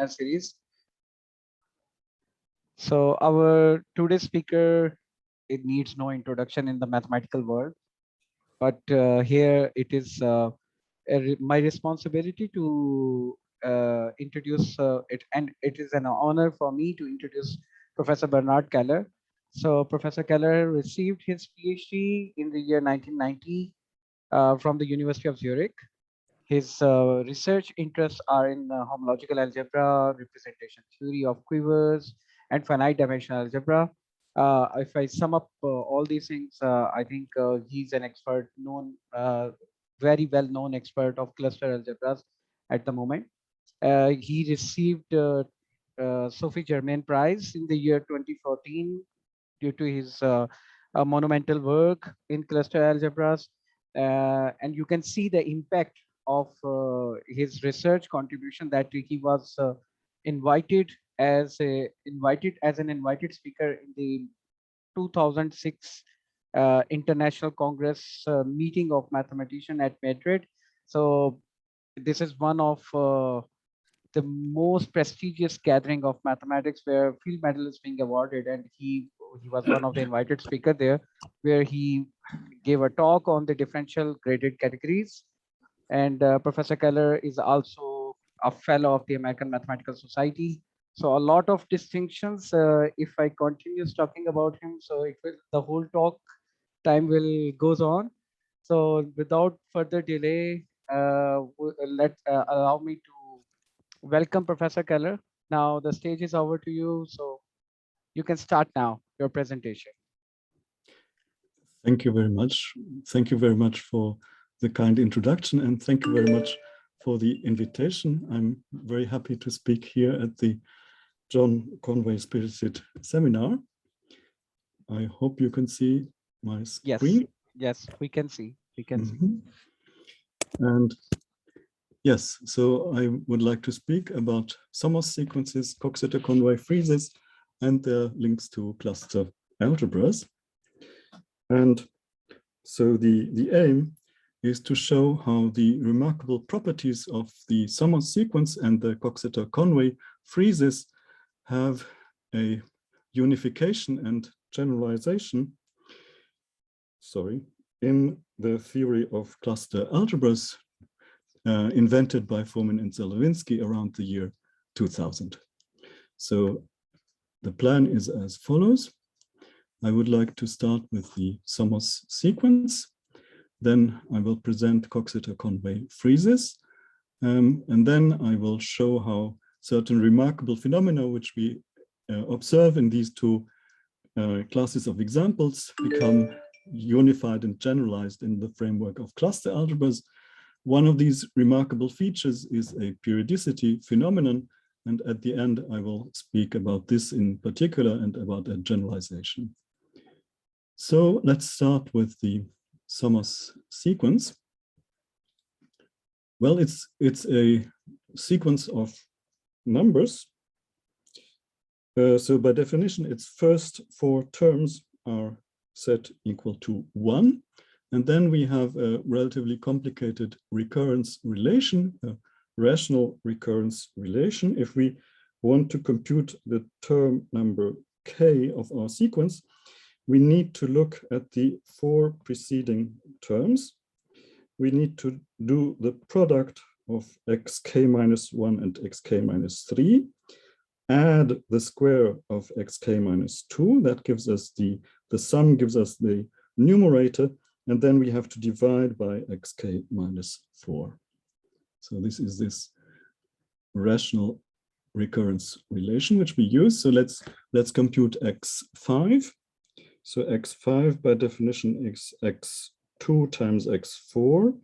series. So our today's speaker, it needs no introduction in the mathematical world, but here it is my responsibility to introduce it, and it is an honor for me to introduce Professor Bernhard Keller. So Professor Keller received his PhD in the year 1990 from the University of Zurich. His research interests are in homological algebra, representation theory of quivers, and finite dimensional algebra. If I sum up all these things, I think he's an expert, very well-known expert of cluster algebras at the moment. He received Sophie Germain Prize in the year 2014 due to his monumental work in cluster algebras. And you can see the impact of his research contribution that he was invited as an invited speaker in the 2006 International Congress meeting of mathematician at Madrid. So this is one of the most prestigious gathering of mathematics where field medal is being awarded, and he was one of the invited speaker there, where he gave a talk on the differential graded categories. And Professor Keller is also a fellow of the American Mathematical Society. So a lot of distinctions. If I continue talking about him, so the whole talk time will goes on. So without further delay, allow me to welcome Professor Keller. Now the stage is over to you, so you can start now your presentation. Thank you very much. Thank you very much for the kind introduction, and thank you very much for the invitation. I'm very happy to speak here at the John Conway Spirited Seminar. I hope you can see my screen. Yes, we can see. We can see. And yes, so I would like to speak about Somos sequences, Coxeter-Conway freezes, and their links to cluster algebras. And so the aim is to show how the remarkable properties of the Somos sequence and the Coxeter-Conway freezes have a unification and generalization, in the theory of cluster algebras invented by Fomin and Zelevinsky around the year 2000. So the plan is as follows. I would like to start with the Somos sequence. Then I will present Coxeter-Conway freezes. And then I will show how certain remarkable phenomena which we observe in these two classes of examples become unified and generalized in the framework of cluster algebras. One of these remarkable features is a periodicity phenomenon, and at the end I will speak about this in particular and about a generalization. So let's start with the Somos sequence. Well, it's a sequence of numbers. So by definition, its first four terms are set equal to 1. And then we have a relatively complicated recurrence relation, a rational recurrence relation. If we want to compute the term number k of our sequence, we need to look at the four preceding terms. We need to do the product of xk minus 1 and xk minus 3, add the square of xk minus 2, that gives us the sum gives us the numerator, and then we have to divide by xk minus 4. So this is this rational recurrence relation which we use. So let's compute x5. So x5 by definition is x2 times x4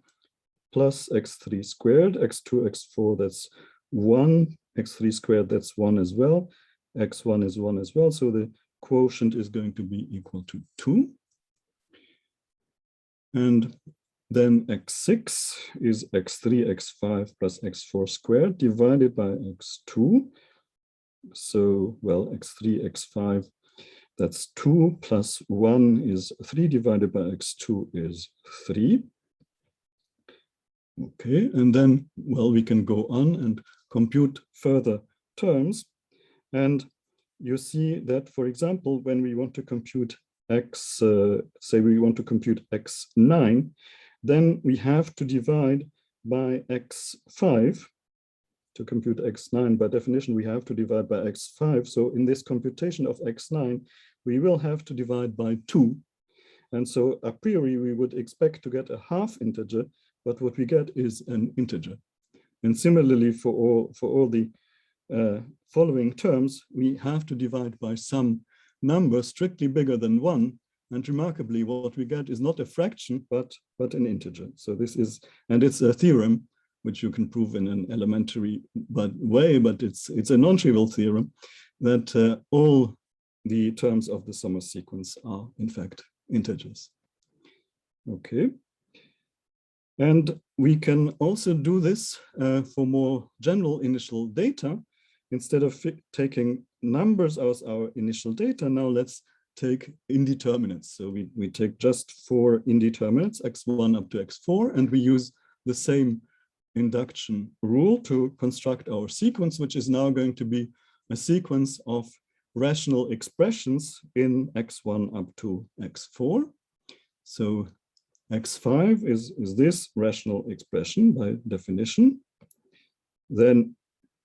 plus x3 squared, x2, x4, that's 1, x3 squared, that's 1 as well, x1 is 1 as well, so the quotient is going to be equal to 2. And then x6 is x3, x5 plus x4 squared divided by x2. So, well, x3, x5, that's 2 plus 1 is 3 divided by x2 is 3. Okay, and then, well, we can go on and compute further terms. And you see that, for example, when we want to compute x, say we want to compute x9, then we have to divide by x5. To compute x9, by definition, we have to divide by x5. So in this computation of x9, we will have to divide by 2. And so a priori, we would expect to get a half integer, but what we get is an integer. And similarly, for all the following terms, we have to divide by some number strictly bigger than 1. And remarkably, what we get is not a fraction, but an integer. So this is, and it's a theorem, which you can prove in an elementary way, but it's a non-trivial theorem that all the terms of the Somos sequence are, in fact, integers. Okay. And we can also do this for more general initial data. Instead of taking numbers as our initial data, now let's take indeterminants. So we take just 4 indeterminants, x1 up to x4, and we use the same induction rule to construct our sequence, which is now going to be a sequence of rational expressions in x1 up to x4. So x5 is this rational expression by definition. Then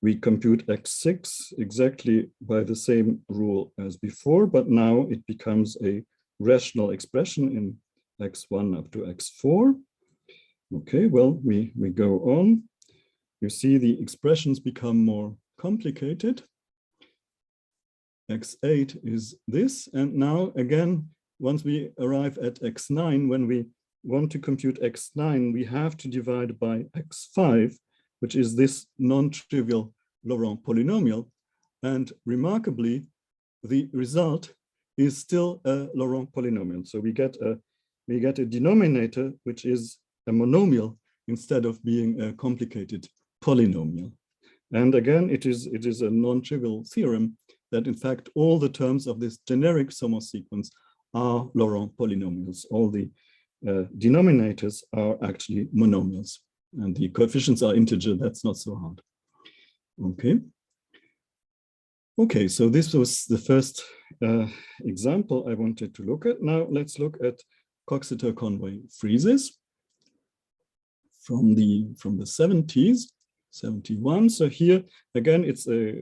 we compute x6 exactly by the same rule as before, but now it becomes a rational expression in x1 up to x4. Okay, well, we go on. You see the expressions become more complicated. x8 is this, and now again, once we arrive at x9, when we want to compute x9, we have to divide by x5, which is this non-trivial Laurent polynomial. And remarkably, the result is still a Laurent polynomial. So we get a denominator, which is a monomial instead of being a complicated polynomial. And again, it is a non-trivial theorem that in fact, all the terms of this generic Somos sequence are Laurent polynomials. All the denominators are actually monomials, and the coefficients are integer. That's not so hard. Okay. Okay, so this was the first example I wanted to look at. Now let's look at Coxeter-Conway freezes from the 70s, 71. So here again, it's a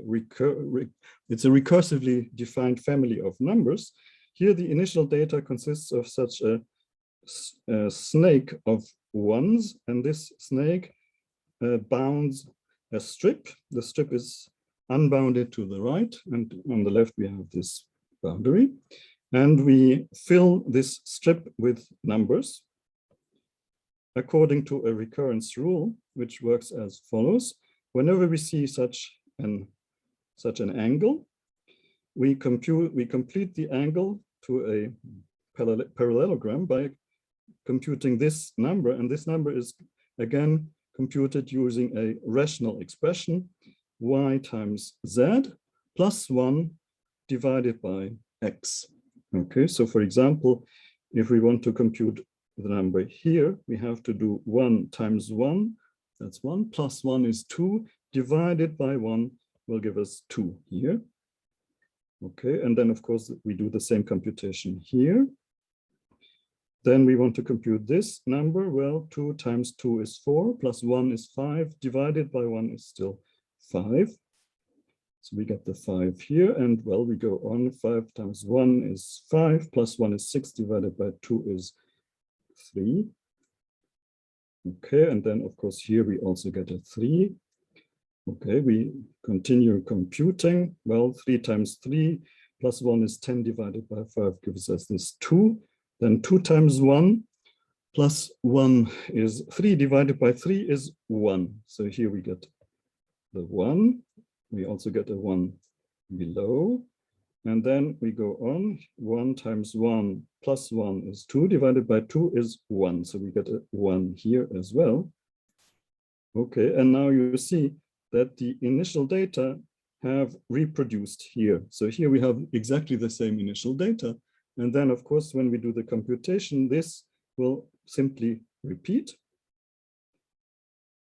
recursively defined family of numbers. Here the initial data consists of such a snake of ones, and this snake bounds a strip. The strip is unbounded to the right, and on the left we have this boundary. And we fill this strip with numbers according to a recurrence rule, which works as follows. Whenever we see such an angle, we complete the angle to a parallelogram by computing this number, and this number is again computed using a rational expression, y times z plus 1 divided by x. Okay, so for example, if we want to compute the number here, we have to do 1 times 1, that's 1, plus 1 is 2, divided by 1 will give us 2 here. Okay, and then of course we do the same computation here. Then we want to compute this number. Well, 2 times 2 is 4, plus 1 is 5, divided by 1 is still 5. So we get the 5 here, and well, we go on. 5 times 1 is 5, plus 1 is 6, divided by 2 is 3. Okay, and then of course here we also get a 3. Okay, we continue computing. Well, 3 times 3 plus 1 is 10, divided by 5 gives us this 2. Then 2 times 1 plus 1 is 3, divided by 3 is 1. So here we get the 1. We also get a 1 below. And then we go on. 1 times 1 plus 1 is 2, divided by 2 is 1. So we get a 1 here as well. Okay, and now you see that the initial data have reproduced here. So here we have exactly the same initial data. And then, of course, when we do the computation, this will simply repeat.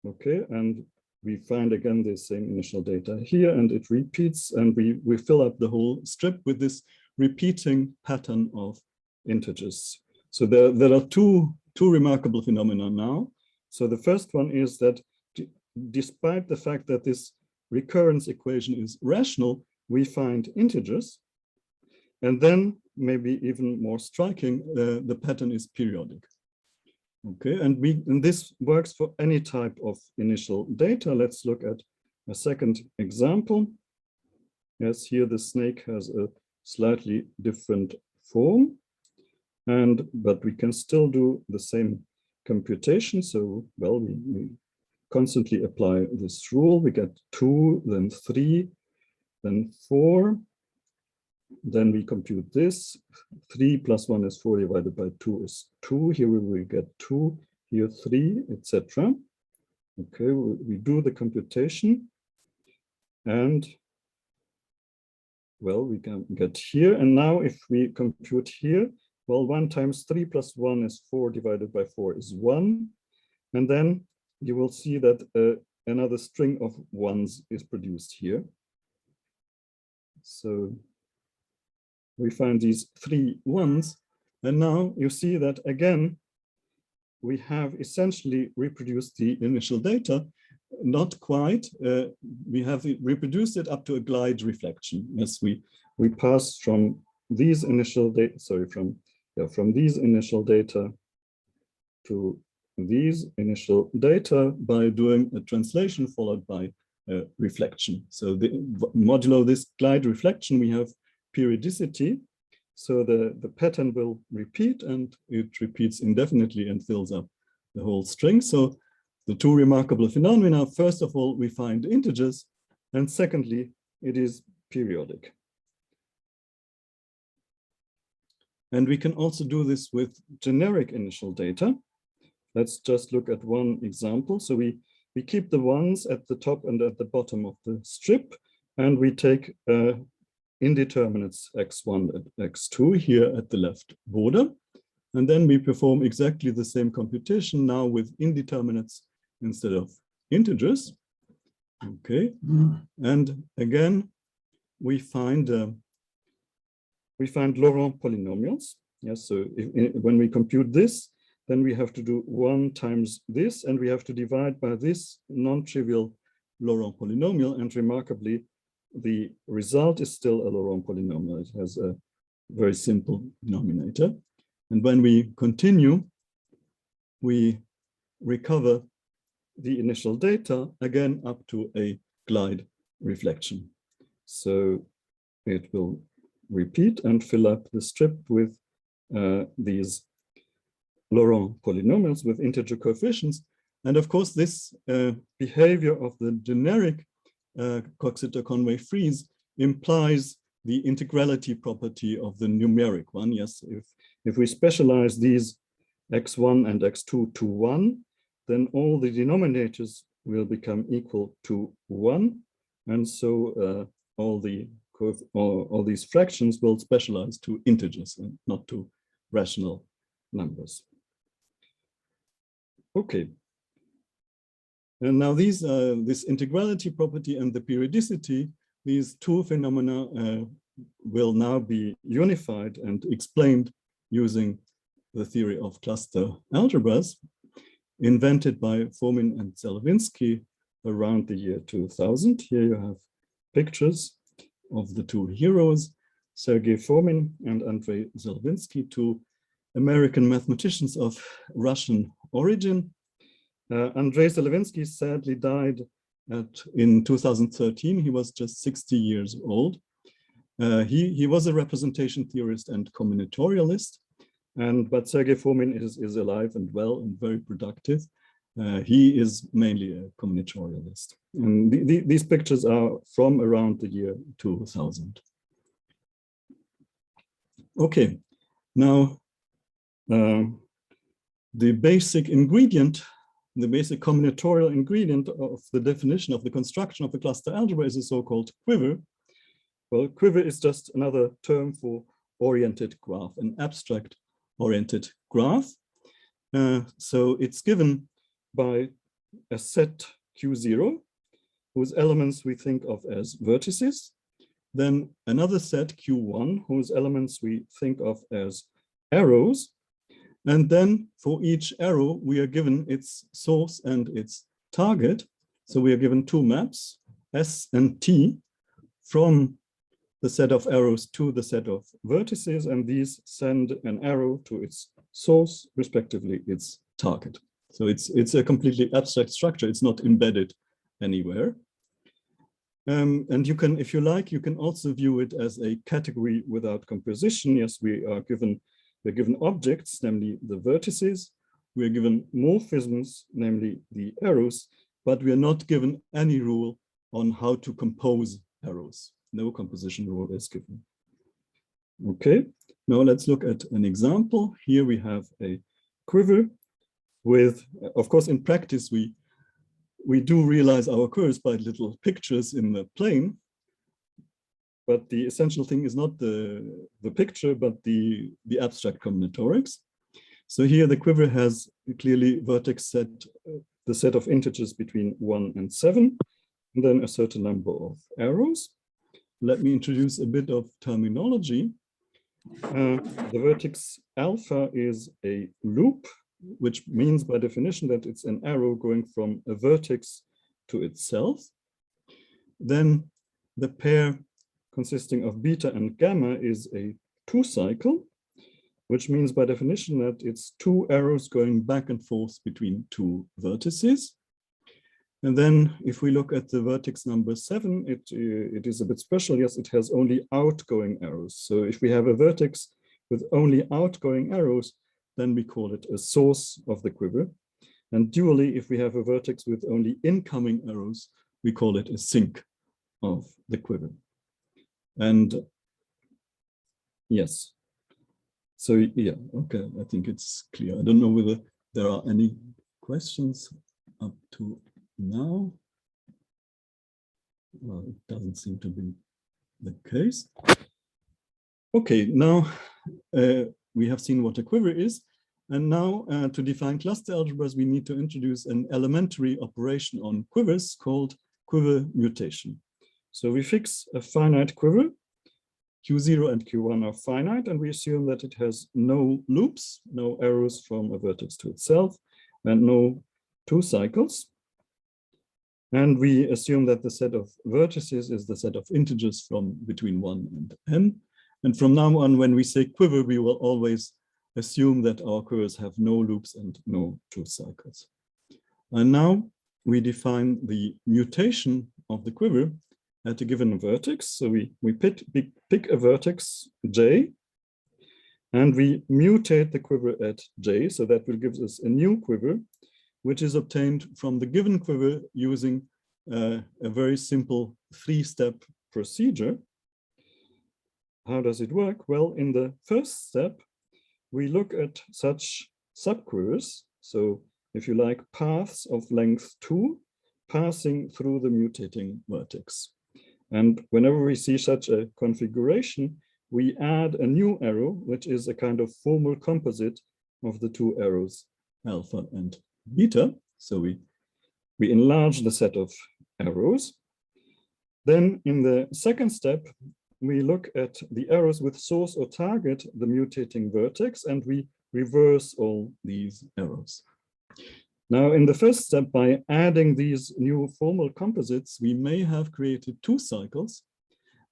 Okay, and we find again the same initial data here, and it repeats, and we fill up the whole strip with this repeating pattern of integers. So there are two remarkable phenomena now. So the first one is that despite the fact that this recurrence equation is rational, we find integers. And then maybe even more striking, the pattern is periodic. Okay, and this works for any type of initial data. Let's look at a second example. Yes, here the snake has a slightly different form, but we can still do the same computation. So, well, we constantly apply this rule. We get 2, then 3, then 4. Then we compute this. 3 plus 1 is 4 divided by 2 is 2. Here we will get 2, here 3, etc. Okay, we do the computation. And, well, we can get here. And now if we compute here, well, 1 times 3 plus 1 is 4 divided by 4 is 1. And then you will see that another string of 1s is produced here. So we find these 3 1s, and now you see that again, we have essentially reproduced the initial data, not quite. We have reproduced it up to a glide reflection. Yes, we pass from these initial data, from these initial data to these initial data by doing a translation followed by a reflection. So modulo this glide reflection, we have periodicity. So the pattern will repeat, and it repeats indefinitely and fills up the whole string. So the two remarkable phenomena, first of all, we find integers, and secondly, it is periodic. And we can also do this with generic initial data. Let's just look at one example. So we keep the ones at the top and at the bottom of the strip, and we take indeterminates x1 and x2 here at the left border. And then we perform exactly the same computation now with indeterminates instead of integers. Okay, and again, we find Laurent polynomials. Yes, so when we compute this, then we have to do 1 times this, and we have to divide by this non-trivial Laurent polynomial, and remarkably, the result is still a Laurent polynomial. It has a very simple denominator. And when we continue, we recover the initial data again up to a glide reflection. So it will repeat and fill up the strip with these Laurent polynomials with integer coefficients. And of course, this behavior of the generic Coxeter-Conway Freeze implies the integrality property of the numeric one. Yes, if we specialize these x1 and x2 to 1, then all the denominators will become equal to 1. And so all these fractions will specialize to integers and not to rational numbers. Okay. And now this integrality property and the periodicity, these two phenomena will now be unified and explained using the theory of cluster algebras invented by Fomin and Zelevinsky around the year 2000. Here you have pictures of the two heroes, Sergei Fomin and Andrei Zelevinsky, two American mathematicians of Russian origin. Andrei Zelevinsky sadly died in 2013. He was just 60 years old. He was a representation theorist and combinatorialist, but Sergei Fomin is alive and well and very productive. He is mainly a combinatorialist. And these pictures are from around the year 2000. Okay, now the basic ingredient, the basic combinatorial ingredient of the definition of the construction of a cluster algebra is a so-called quiver. Well, quiver is just another term for oriented graph, an abstract oriented graph. So it's given by a set Q0, whose elements we think of as vertices. Then another set Q1, whose elements we think of as arrows. And then for each arrow, we are given its source and its target. So we are given two maps, S and T, from the set of arrows to the set of vertices, and these send an arrow to its source, respectively its target. So it's a completely abstract structure. It's not embedded anywhere. And you can, if you like, you can also view it as a category without composition. Yes, we're given objects, namely the vertices. We are given morphisms, namely the arrows, but we are not given any rule on how to compose arrows. No composition rule is given. Okay, now let's look at an example. Here we have a quiver with, of course, in practice, we do realize our curves by little pictures in the plane, but the essential thing is not the picture, but the abstract combinatorics. So here the quiver has clearly vertex set, the set of integers between 1 and 7, and then a certain number of arrows. Let me introduce a bit of terminology. The vertex alpha is a loop, which means by definition that it's an arrow going from a vertex to itself. Then the pair consisting of beta and gamma is a two-cycle, which means by definition that it's two arrows going back and forth between two vertices. And then if we look at the vertex number 7, it is a bit special. Yes, it has only outgoing arrows. So if we have a vertex with only outgoing arrows, then we call it a source of the quiver. And dually, if we have a vertex with only incoming arrows, we call it a sink of the quiver. And yes, so yeah, okay, I think it's clear. I don't know whether there are any questions up to now. Well, it doesn't seem to be the case. Okay, now we have seen what a quiver is. And now to define cluster algebras, we need to introduce an elementary operation on quivers called quiver mutation. So we fix a finite quiver. Q0 and Q1 are finite, and we assume that it has no loops, no arrows from a vertex to itself, and no two cycles. And we assume that the set of vertices is the set of integers from between 1 and n. And from now on, when we say quiver, we will always assume that our quivers have no loops and no two cycles. And now we define the mutation of the quiver at a given vertex. So we pick a vertex j, and we mutate the quiver at j. So that will give us a new quiver, which is obtained from the given quiver using a very simple three-step procedure. How does it work? Well, in the first step, we look at such subquivers. So if you like, paths of length 2 passing through the mutating vertex. And whenever we see such a configuration, we add a new arrow, which is a kind of formal composite of the two arrows, alpha and beta. So we enlarge the set of arrows. Then in the second step, we look at the arrows with source or target, the mutating vertex, and we reverse all these arrows. Now, in the first step, by adding these new formal composites, we may have created two cycles.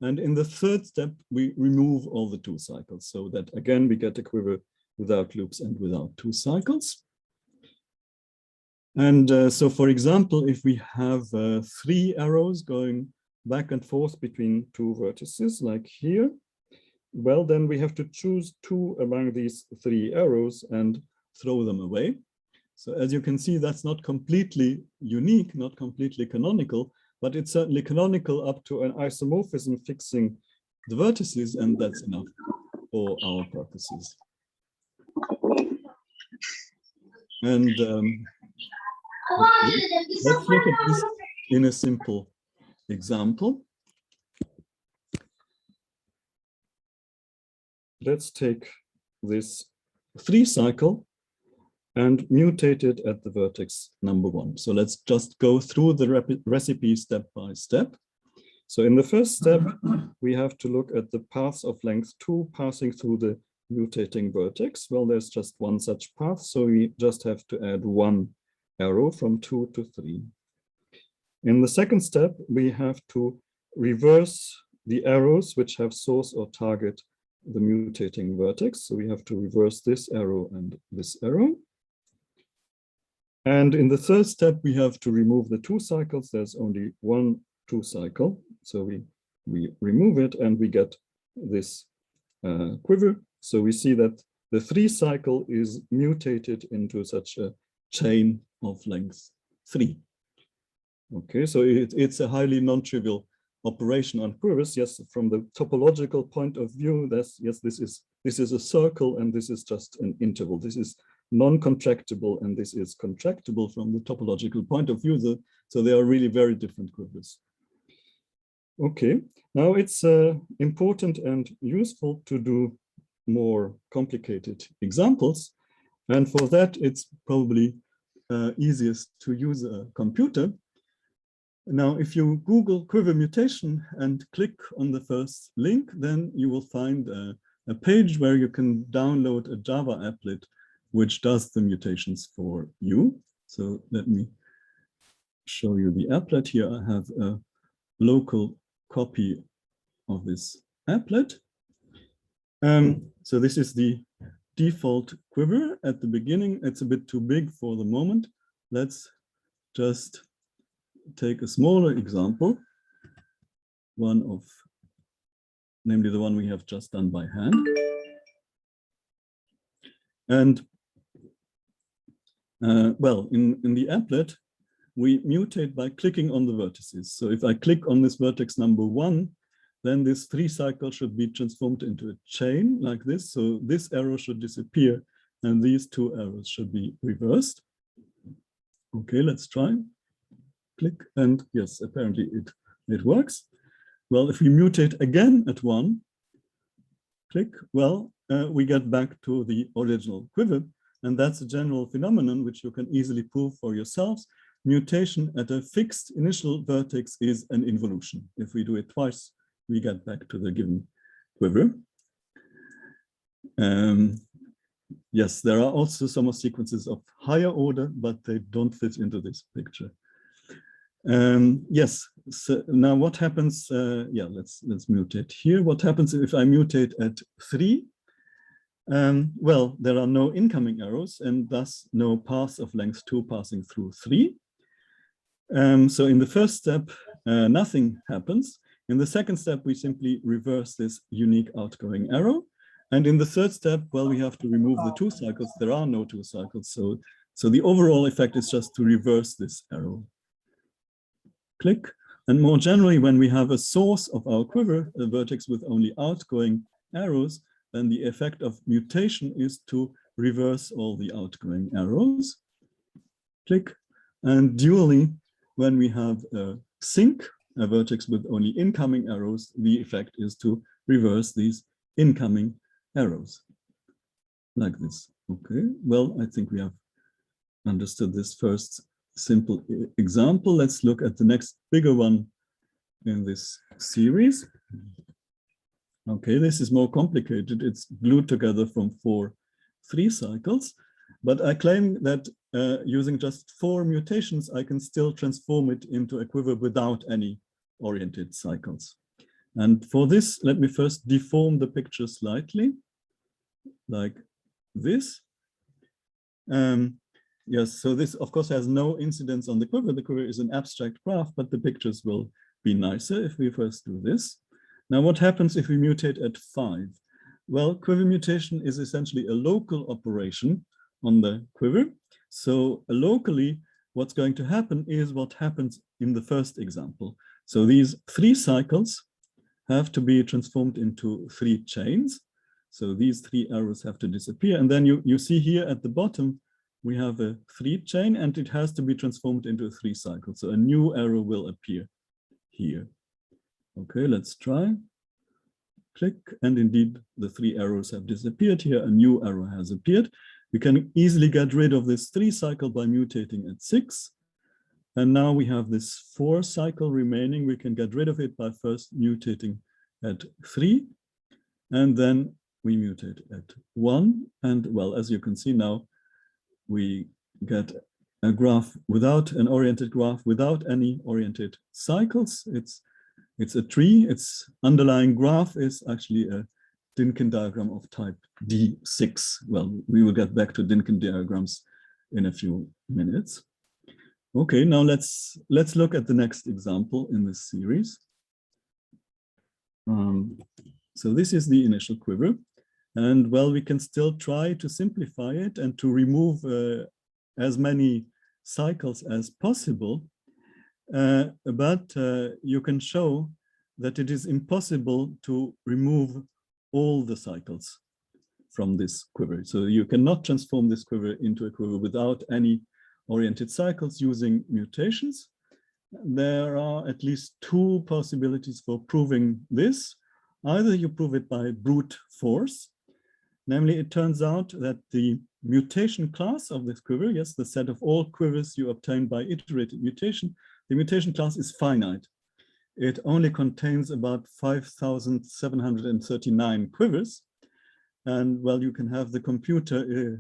And in the third step, we remove all the two cycles, so that again, we get a quiver without loops and without two cycles. And so, for example, if we have 3 arrows going back and forth between two vertices, like here, well, then we have to choose 2 among these 3 arrows and throw them away. So as you can see, that's not completely unique, not completely canonical, but it's certainly canonical up to an isomorphism fixing the vertices, and that's enough for our purposes. And okay, let's look at this in a simple example. Let's take this 3-cycle and mutate it at the vertex number 1. So let's just go through the recipe step by step. So in the first step, we have to look at the paths of length 2 passing through the mutating vertex. Well, there's just one such path, so we just have to add one arrow from 2 to 3. In the second step, we have to reverse the arrows which have source or target the mutating vertex. So we have to reverse this arrow and this arrow. And in the third step, we have to remove the 2 cycles. There's only one 2 cycle. So we remove it and we get this quiver. So we see that the 3 cycle is mutated into such a chain of length 3. Okay, so it's a highly non-trivial operation on quivers. Yes, from the topological point of view, yes, this is a circle and this is just an interval. This is non-contractible and this is contractible from the topological point of view. So they are really very different quivers. Okay, now it's important and useful to do more complicated examples. And for that, it's probably easiest to use a computer. Now, if you Google Quiver Mutation and click on the first link, then you will find a page where you can download a Java applet which does the mutations for you. So let me show you the applet here. I have a local copy of this applet. So this is the default quiver at the beginning. It's a bit too big for the moment. Let's just take a smaller example, namely the one we have just done by hand. And well, in the applet, we mutate by clicking on the vertices. So if I click on this vertex number 1, then this 3 cycle should be transformed into a chain like this. So this arrow should disappear and these 2 arrows should be reversed. Okay, let's try. Click, and yes, apparently it works. Well, if we mutate again at 1, click, well, we get back to the original quiver, and that's a general phenomenon which you can easily prove for yourselves. Mutation at a fixed initial vertex is an involution. If we do it twice, we get back to the given quiver. Yes, there are also some sequences of higher order, but they don't fit into this picture. Yes, so now what happens, yeah, let's mutate here. What happens if I mutate at 3? Well, there are no incoming arrows and thus no path of length 2 passing through 3. So in the first step, nothing happens. In the second step, we simply reverse this unique outgoing arrow. And in the third step, well, we have to remove the 2 cycles. There are no 2 cycles. So the overall effect is just to reverse this arrow. Click. And more generally, when we have a source of our quiver, a vertex with only outgoing arrows, then the effect of mutation is to reverse all the outgoing arrows. Click. And dually, when we have a sink, a vertex with only incoming arrows, the effect is to reverse these incoming arrows, like this. Okay, well, I think we have understood this first simple example. Let's look at the next bigger one in this series. Okay, this is more complicated. It's glued together from 4 3 cycles, but I claim that using just 4 mutations, I can still transform it into a quiver without any oriented cycles. And for this, let me first deform the picture slightly, like this. Yes, so this, of course, has no incidence on the quiver. The quiver is an abstract graph, but the pictures will be nicer if we first do this. Now, what happens if we mutate at 5? Well, quiver mutation is essentially a local operation on the quiver. So locally, what's going to happen is what happens in the first example. So these 3 cycles have to be transformed into 3 chains. So these 3 arrows have to disappear. And then you see here at the bottom, we have a 3 chain and it has to be transformed into a 3 cycle. So a new arrow will appear here. Okay, let's try. Click, and indeed the 3 arrows have disappeared here. A new arrow has appeared. We can easily get rid of this 3 cycle by mutating at 6. And now we have this 4 cycle remaining. We can get rid of it by first mutating at 3. And then we mutate at 1. And well, as you can see now, we get a graph without an oriented graph, without any oriented cycles. It's a tree. Its underlying graph is actually a Dinkin diagram of type D6. Well, we will get back to Dinkin diagrams in a few minutes. Okay, now let's look at the next example in this series. So this is the initial quiver. And well, we can still try to simplify it and to remove as many cycles as possible. But you can show that it is impossible to remove all the cycles from this quiver. So you cannot transform this quiver into a quiver without any oriented cycles using mutations. There are at least 2 possibilities for proving this. Either you prove it by brute force, namely it turns out that the mutation class of this quiver, yes, the set of all quivers you obtain by iterated mutation, the mutation class is finite. It only contains about 5,739 quivers. And well, you can have the computer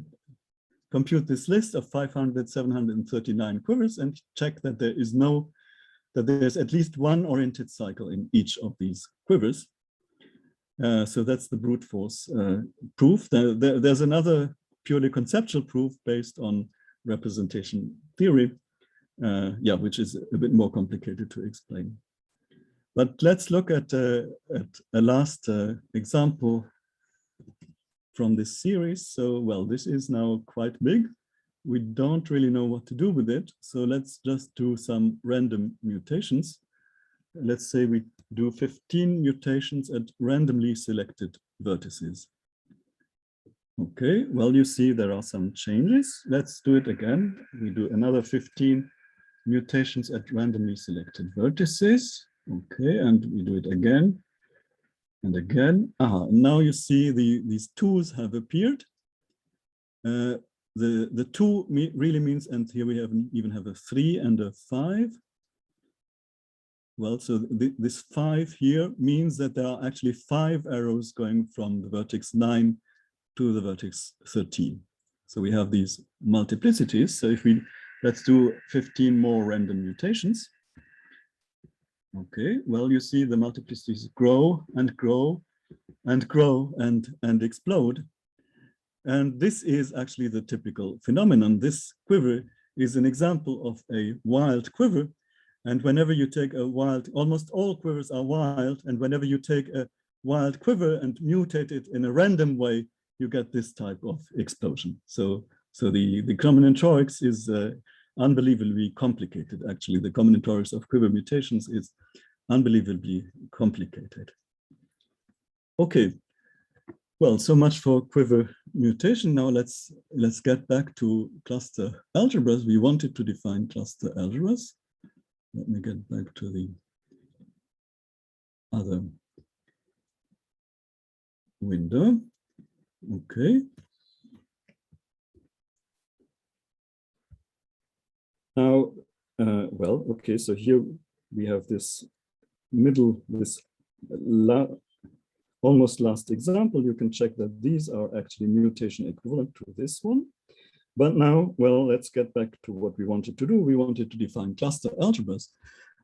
compute this list of 5,739 quivers and check that there's at least 1 oriented cycle in each of these quivers. So that's the brute force proof. There's another purely conceptual proof based on representation theory, which is a bit more complicated to explain. But let's look at a last example from this series. So, well, this is now quite big. We don't really know what to do with it. So let's just do some random mutations. Let's say we do 15 mutations at randomly selected vertices. Okay, well, you see there are some changes. Let's do it again. We do another 15 mutations at randomly selected vertices. Okay, and we do it again and again. Now you see these 2's have appeared. The 2 really means, and here we even have a 3 and a 5. Well, so this 5 here means that there are actually 5 arrows going from the vertex 9 to the vertex 13. So we have these multiplicities. So if let's do 15 more random mutations. Okay, well, you see the multiplicities grow and grow and grow and explode. And this is actually the typical phenomenon. This quiver is an example of a wild quiver. And whenever you take a wild, almost all quivers are wild. And whenever you take a wild quiver and mutate it in a random way, you get this type of explosion. So the combinatorics is unbelievably complicated. Actually, the combinatorics of quiver mutations is unbelievably complicated. Okay, well, so much for quiver mutation. Now let's get back to cluster algebras. We wanted to define cluster algebras. Let me get back to the other window. Okay. Now, well, okay, so here we have this almost last example. You can check that these are actually mutation equivalent to this one. But now, well, let's get back to what we wanted to do. We wanted to define cluster algebras.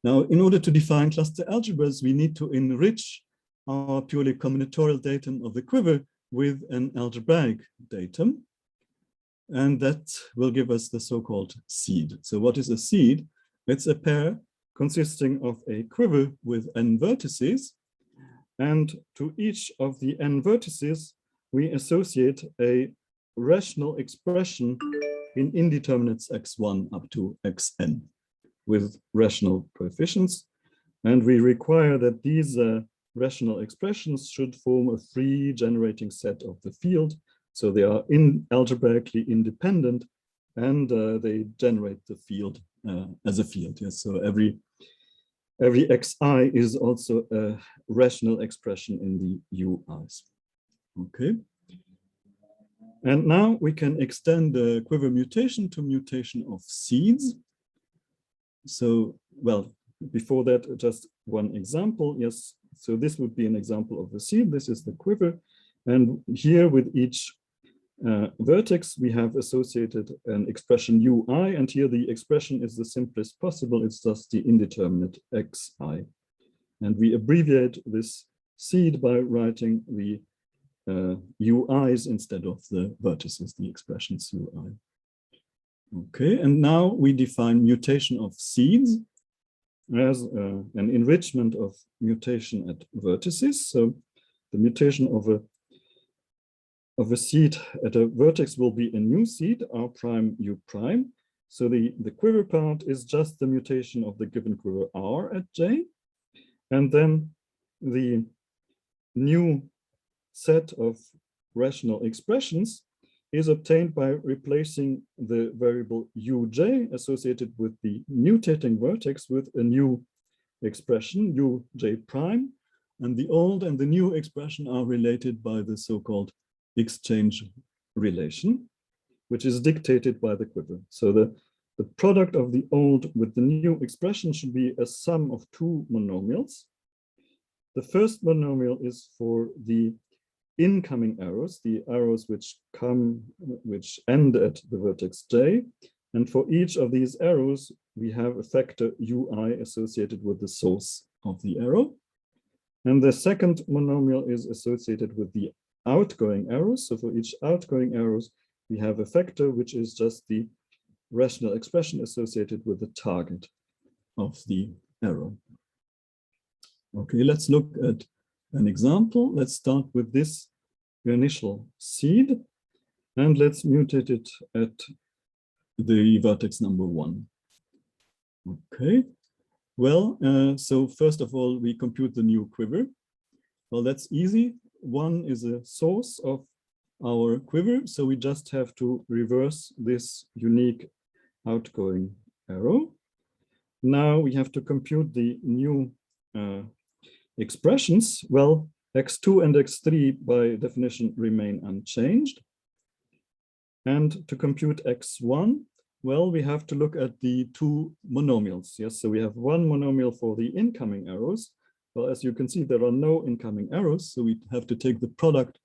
Now, in order to define cluster algebras, we need to enrich our purely combinatorial datum of the quiver with an algebraic datum. And that will give us the so-called seed. So what is a seed? It's a pair consisting of a quiver with n vertices. And to each of the n vertices, we associate a rational expression in indeterminates x1 up to xn with rational coefficients. And we require that these rational expressions should form a free generating set of the field. So they are algebraically independent and they generate the field as a field. Yes, so every xi is also a rational expression in the ui's. Okay. And now we can extend the quiver mutation to mutation of seeds. So, well, before that, just one example. Yes, so this would be an example of the seed. This is the quiver. And here with each vertex, we have associated an expression ui, and here the expression is the simplest possible. It's just the indeterminate xi. And we abbreviate this seed by writing the ui's instead of the vertices, the expressions ui. Okay, and now we define mutation of seeds as an enrichment of mutation at vertices. So the mutation of a seed at a vertex will be a new seed, r prime, u prime. So the quiver part is just the mutation of the given quiver r at j. And then the new set of rational expressions is obtained by replacing the variable uj associated with the mutating vertex with a new expression, uj prime. And the old and the new expression are related by the so-called exchange relation, which is dictated by the quiver. So the product of the old with the new expression should be a sum of two monomials. The first monomial is for the incoming arrows, the arrows which end at the vertex j. And for each of these arrows, we have a factor ui associated with the source of the arrow. And the second monomial is associated with the outgoing arrows. So for each outgoing arrows, we have a factor which is just the rational expression associated with the target of the arrow. Okay, let's look at an example. Let's start with this initial seed, and let's mutate it at the vertex number 1. Okay, well, so first of all, we compute the new quiver. Well, that's easy. 1 is a source of our quiver, so we just have to reverse this unique outgoing arrow. Now we have to compute the new expressions. Well, x2 and x3 by definition remain unchanged. And to compute x1, well, we have to look at the two monomials. Yes, so we have one monomial for the incoming arrows. Well, as you can see, there are no incoming arrows, so we have to take the product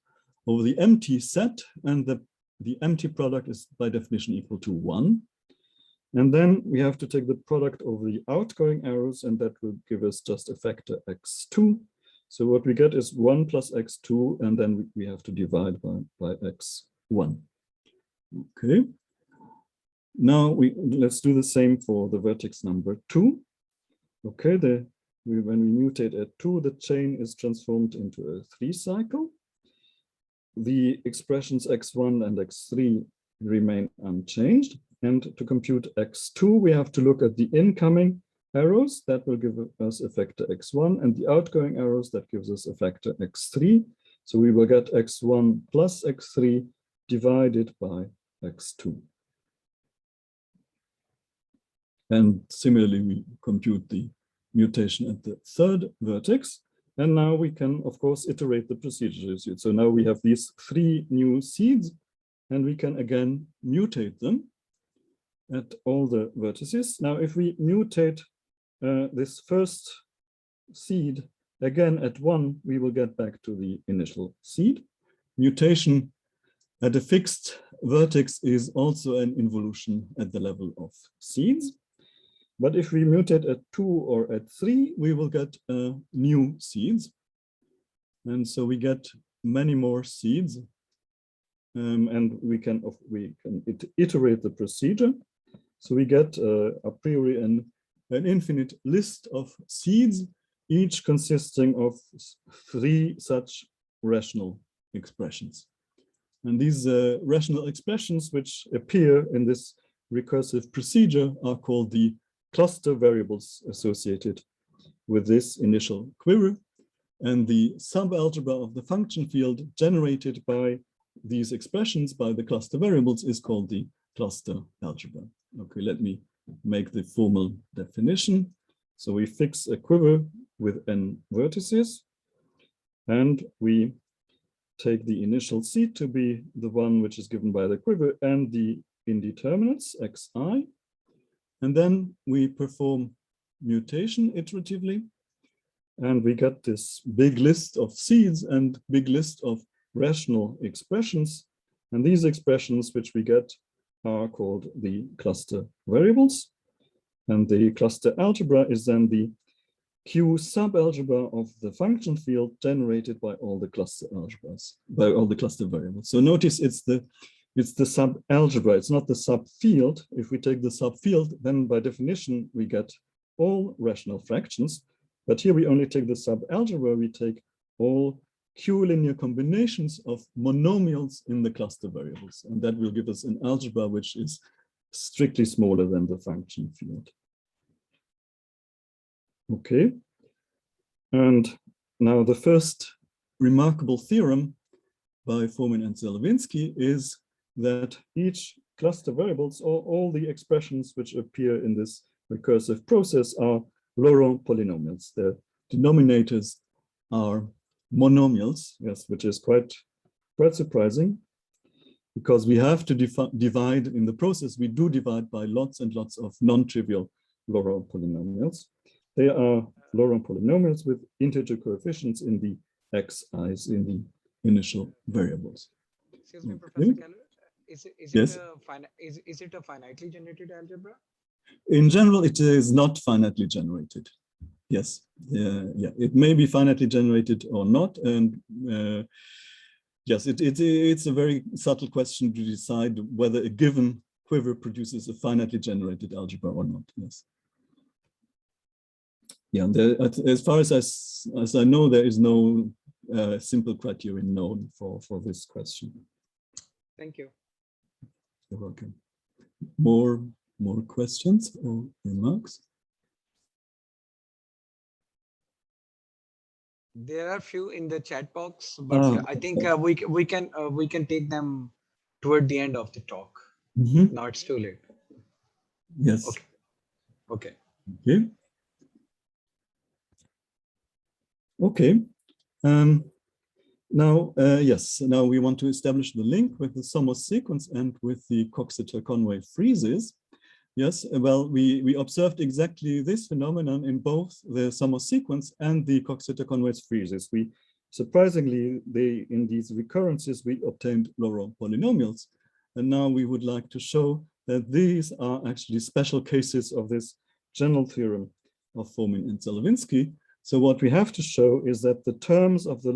over the empty set, and the empty product is by definition equal to 1. And then we have to take the product over the outgoing arrows, and that will give us just a factor x2. So what we get is 1 plus x2, and then we have to divide by x1. Okay. Now let's do the same for the vertex number 2. Okay, when we mutate at 2, the chain is transformed into a 3-cycle. The expressions x1 and x3 remain unchanged. And to compute x2, we have to look at the incoming arrows. That will give us a factor x1, and the outgoing arrows, that gives us a factor x3. So we will get x1 plus x3 divided by x2. And similarly, we compute the mutation at the third vertex. And now we can, of course, iterate the procedure. So now we have these 3 new seeds, and we can again mutate them at all the vertices. Now, if we mutate this first seed again at 1, we will get back to the initial seed. Mutation at a fixed vertex is also an involution at the level of seeds. But if we mutate at 2 or at 3, we will get new seeds. And so we get many more seeds. And we can iterate the procedure. So we get a priori an infinite list of seeds, each consisting of 3 such rational expressions. And these rational expressions which appear in this recursive procedure are called the cluster variables associated with this initial quiver. And the subalgebra of the function field generated by these expressions, by the cluster variables, is called the cluster algebra. Okay, let me make the formal definition. So we fix a quiver with n vertices, and we take the initial seed to be the one which is given by the quiver and the indeterminants, xi. And then we perform mutation iteratively. And we get this big list of seeds and big list of rational expressions. And these expressions which we get are called the cluster variables. And the cluster algebra is then the Q subalgebra of the function field generated by all the cluster algebras, by all the cluster variables. So notice it's the subalgebra, it's not the subfield. If we take the subfield, then by definition we get all rational fractions. But here we only take the subalgebra, we take all Q linear combinations of monomials in the cluster variables. And that will give us an algebra which is strictly smaller than the function field. Okay. And now the first remarkable theorem by Fomin and Zelevinsky is that each cluster variables, or all the expressions which appear in this recursive process, are Laurent polynomials. The denominators are monomials, yes, which is quite surprising, because we have to divide in the process. We do divide by lots and lots of non-trivial Laurent polynomials. They are Laurent polynomials with integer coefficients in the xi's, in the initial variables. Excuse me, Professor Keller. Is it a finitely generated algebra? In general, it is not finitely generated. Yes, yeah, it may be finitely generated or not, and yes, it's a very subtle question to decide whether a given quiver produces a finitely generated algebra or not. Yes. Yeah, as far as I know, there is no simple criterion known for this question. Thank you. You're welcome. More questions or remarks? There are few in the chat box, but I think we can take them toward the end of the talk. Mm-hmm. Now it's too late. Yes. Okay. Okay. Now, yes. Now we want to establish the link with the Somos sequence and with the Coxeter-Conway freezes. Yes, well, we observed exactly this phenomenon in both the Somos sequence and the Coxeter-Conway freezes. We surprisingly, in these recurrences, we obtained Laurent polynomials. And now we would like to show that these are actually special cases of this general theorem of Fomin and Zelevinsky. So what we have to show is that the terms of the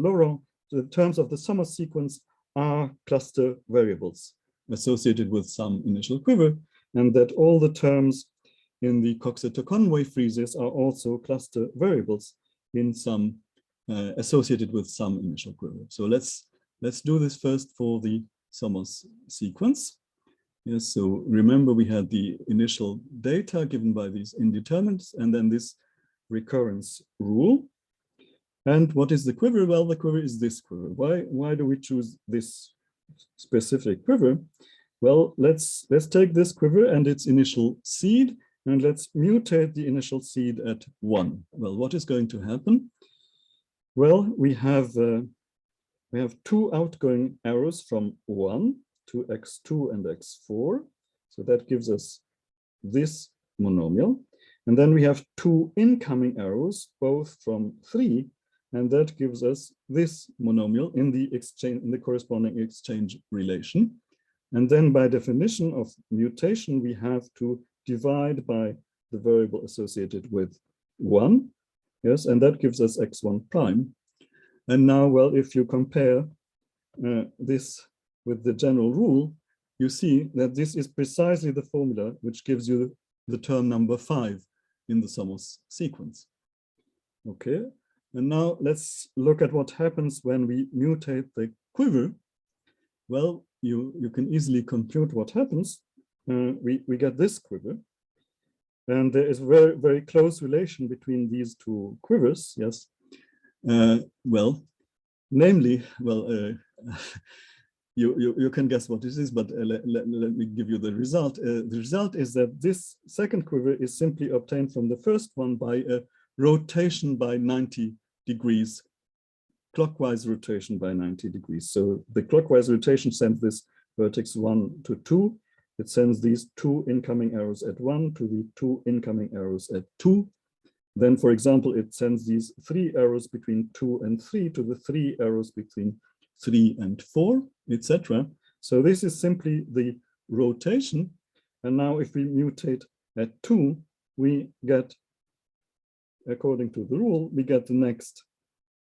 Somos sequence are cluster variables associated with some initial quiver, and that all the terms in the Coxeter-Conway freezes are also cluster variables in some associated with some initial quiver. So let's do this first for the Somos sequence. Yes, so remember we had the initial data given by these indeterminants and then this recurrence rule. And what is the quiver? Well, the quiver is this quiver. Why do we choose this specific quiver? Well, let's take this quiver and its initial seed, and let's mutate the initial seed at 1. Well, what is going to happen? Well, we have two outgoing arrows from 1 to x2 and x4. So that gives us this monomial. And then we have two incoming arrows, both from 3, and that gives us this monomial in the corresponding exchange relation. And then by definition of mutation, we have to divide by the variable associated with 1. Yes, and that gives us x1 prime. And now, well, if you compare this with the general rule, you see that this is precisely the formula which gives you the term number 5 in the Somos sequence. Okay, and now let's look at what happens when we mutate the quiver. Well, you can easily compute what happens. We get this quiver, and there is very, very close relation between these two quivers. Yes, well, namely, well, you can guess what this is, but let me give you the result. The result is that this second quiver is simply obtained from the first one by a rotation by 90 degrees clockwise rotation by 90 degrees. So the clockwise rotation sends this vertex 1 to 2. It sends these 2 incoming arrows at 1 to the 2 incoming arrows at 2. Then, for example, it sends these 3 arrows between 2 and 3 to the 3 arrows between 3 and 4, etc. So this is simply the rotation. And now if we mutate at 2, we get, according to the rule, we get the next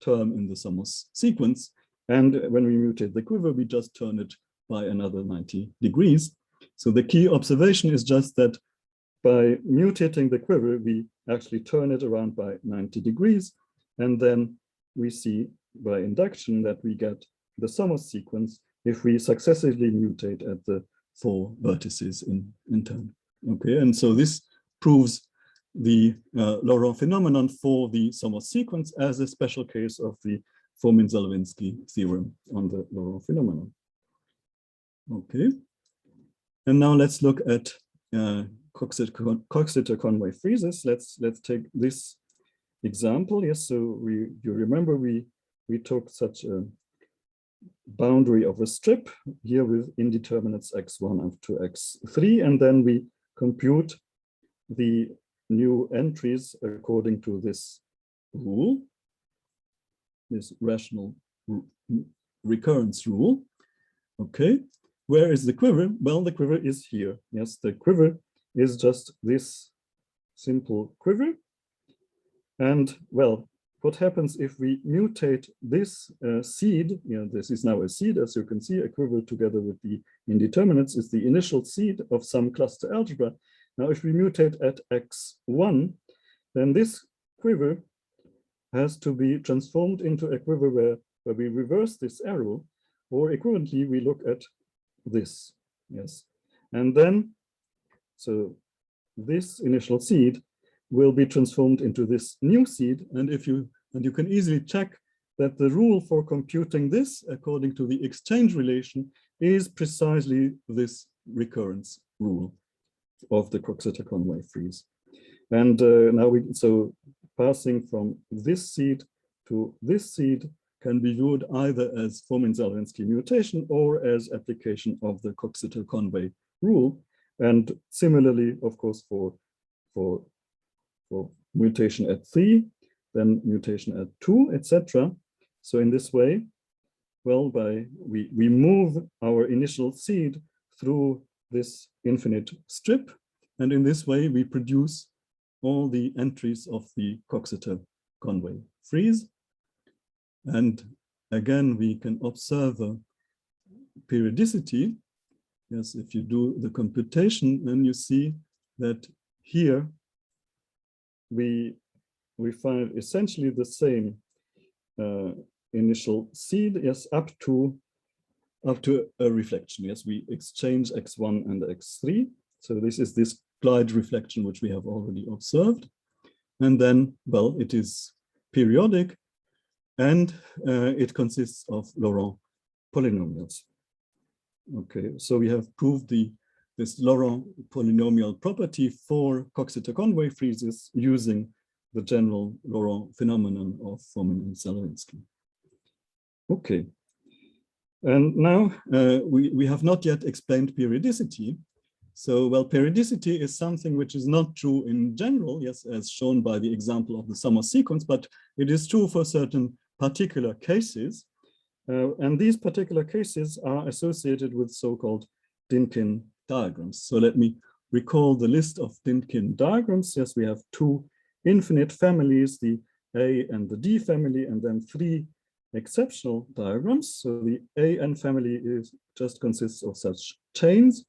term in the Somos sequence. And when we mutate the quiver, we just turn it by another 90 degrees. So the key observation is just that by mutating the quiver, we actually turn it around by 90 degrees. And then we see by induction that we get the Somos sequence if we successively mutate at the 4 vertices in turn. Okay, and so this proves the Laurent phenomenon for the Somos sequence as a special case of the Fomin-Zelevinsky theorem on the Laurent phenomenon. Okay, and now let's look at Coxeter-Conway freezes. Let's take this example. Yes, so you remember we took such a boundary of a strip here with indeterminates x1 up to x3, and then we compute the new entries according to this rule, this rational recurrence rule. Okay, where is the quiver? Well, the quiver is here. Yes, the quiver is just this simple quiver. And well, what happens if we mutate this seed? This is now a seed, as you can see. A quiver together with the indeterminates is the initial seed of some cluster algebra. Now, if we mutate at x1, then this quiver has to be transformed into a quiver where we reverse this arrow, or equivalently, we look at this. Yes, and then, so this initial seed will be transformed into this new seed, and you can easily check that the rule for computing this according to the exchange relation is precisely this recurrence rule of the Coxeter-Conway freeze. And now so passing from this seed to this seed can be viewed either as Fomin-Zelevinsky mutation or as application of the Coxeter-Conway rule. And similarly, of course, for mutation at 3, then mutation at 2, etc. So in this way, well, we move our initial seed through this infinite strip, and in this way we produce all the entries of the Coxeter-Conway freeze. And again, we can observe a periodicity. Yes, if you do the computation, then you see that here we find essentially the same initial seed, yes, up to a reflection. Yes, we exchange x1 and x3. So this is this glide reflection which we have already observed. And then, well, it is periodic, and it consists of Laurent polynomials. Okay, so we have proved this Laurent polynomial property for Coxeter-Conway freezes using the general Laurent phenomenon of Fomin and Zelevinsky. Okay, and now we have not yet explained periodicity. So, well, periodicity is something which is not true in general, yes, as shown by the example of the Somos sequence, but it is true for certain particular cases. And these particular cases are associated with so-called Dinkin diagrams. So let me recall the list of Dinkin diagrams. Yes, we have 2 infinite families, the A and the D family, and then 3 exceptional diagrams. So the AN family just consists of such chains.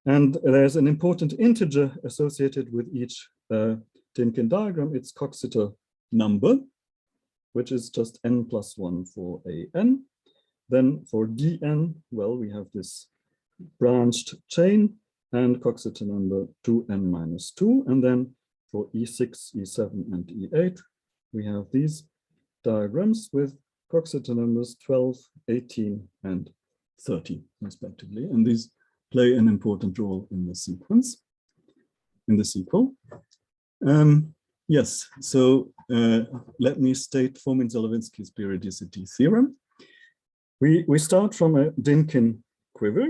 And there's an important integer associated with each Dinkin diagram. It's Coxeter number, which is just n plus 1 for AN. Then for DN, well, we have this branched chain and Coxeter number 2n minus 2. And then for E6, E7, and E8, we have these diagrams with Coxeter numbers 12, 18, and 30, respectively. And these play an important role in the sequence, in the sequel. Yes, so let me state Fomin-Zelevinsky's periodicity theorem. We start from a Dinkin quiver.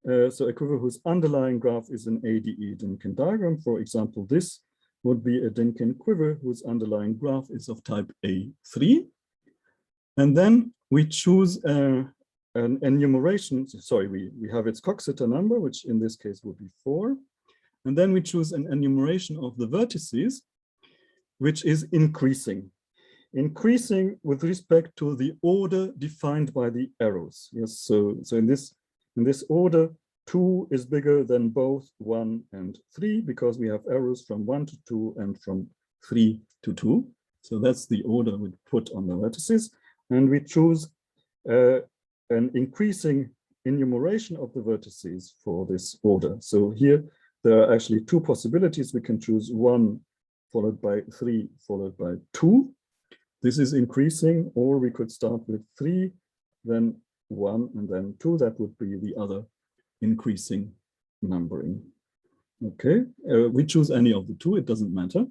So a quiver whose underlying graph is an ADE Dinkin diagram. For example, this would be a Dinkin quiver whose underlying graph is of type A3. And then we choose an enumeration. Sorry, we have its Coxeter number, which in this case would be 4. And then we choose an enumeration of the vertices, which is increasing with respect to the order defined by the arrows. Yes, so in this order, 2 is bigger than both 1 and 3 because we have arrows from 1 to 2 and from 3 to 2. So that's the order we put on the vertices. And we choose an increasing enumeration of the vertices for this order. So here there are actually 2 possibilities. We can choose 1 followed by 3 followed by 2. This is increasing, or we could start with 3, then 1, and then 2. That would be the other increasing numbering. Okay, we choose any of the 2, it doesn't matter.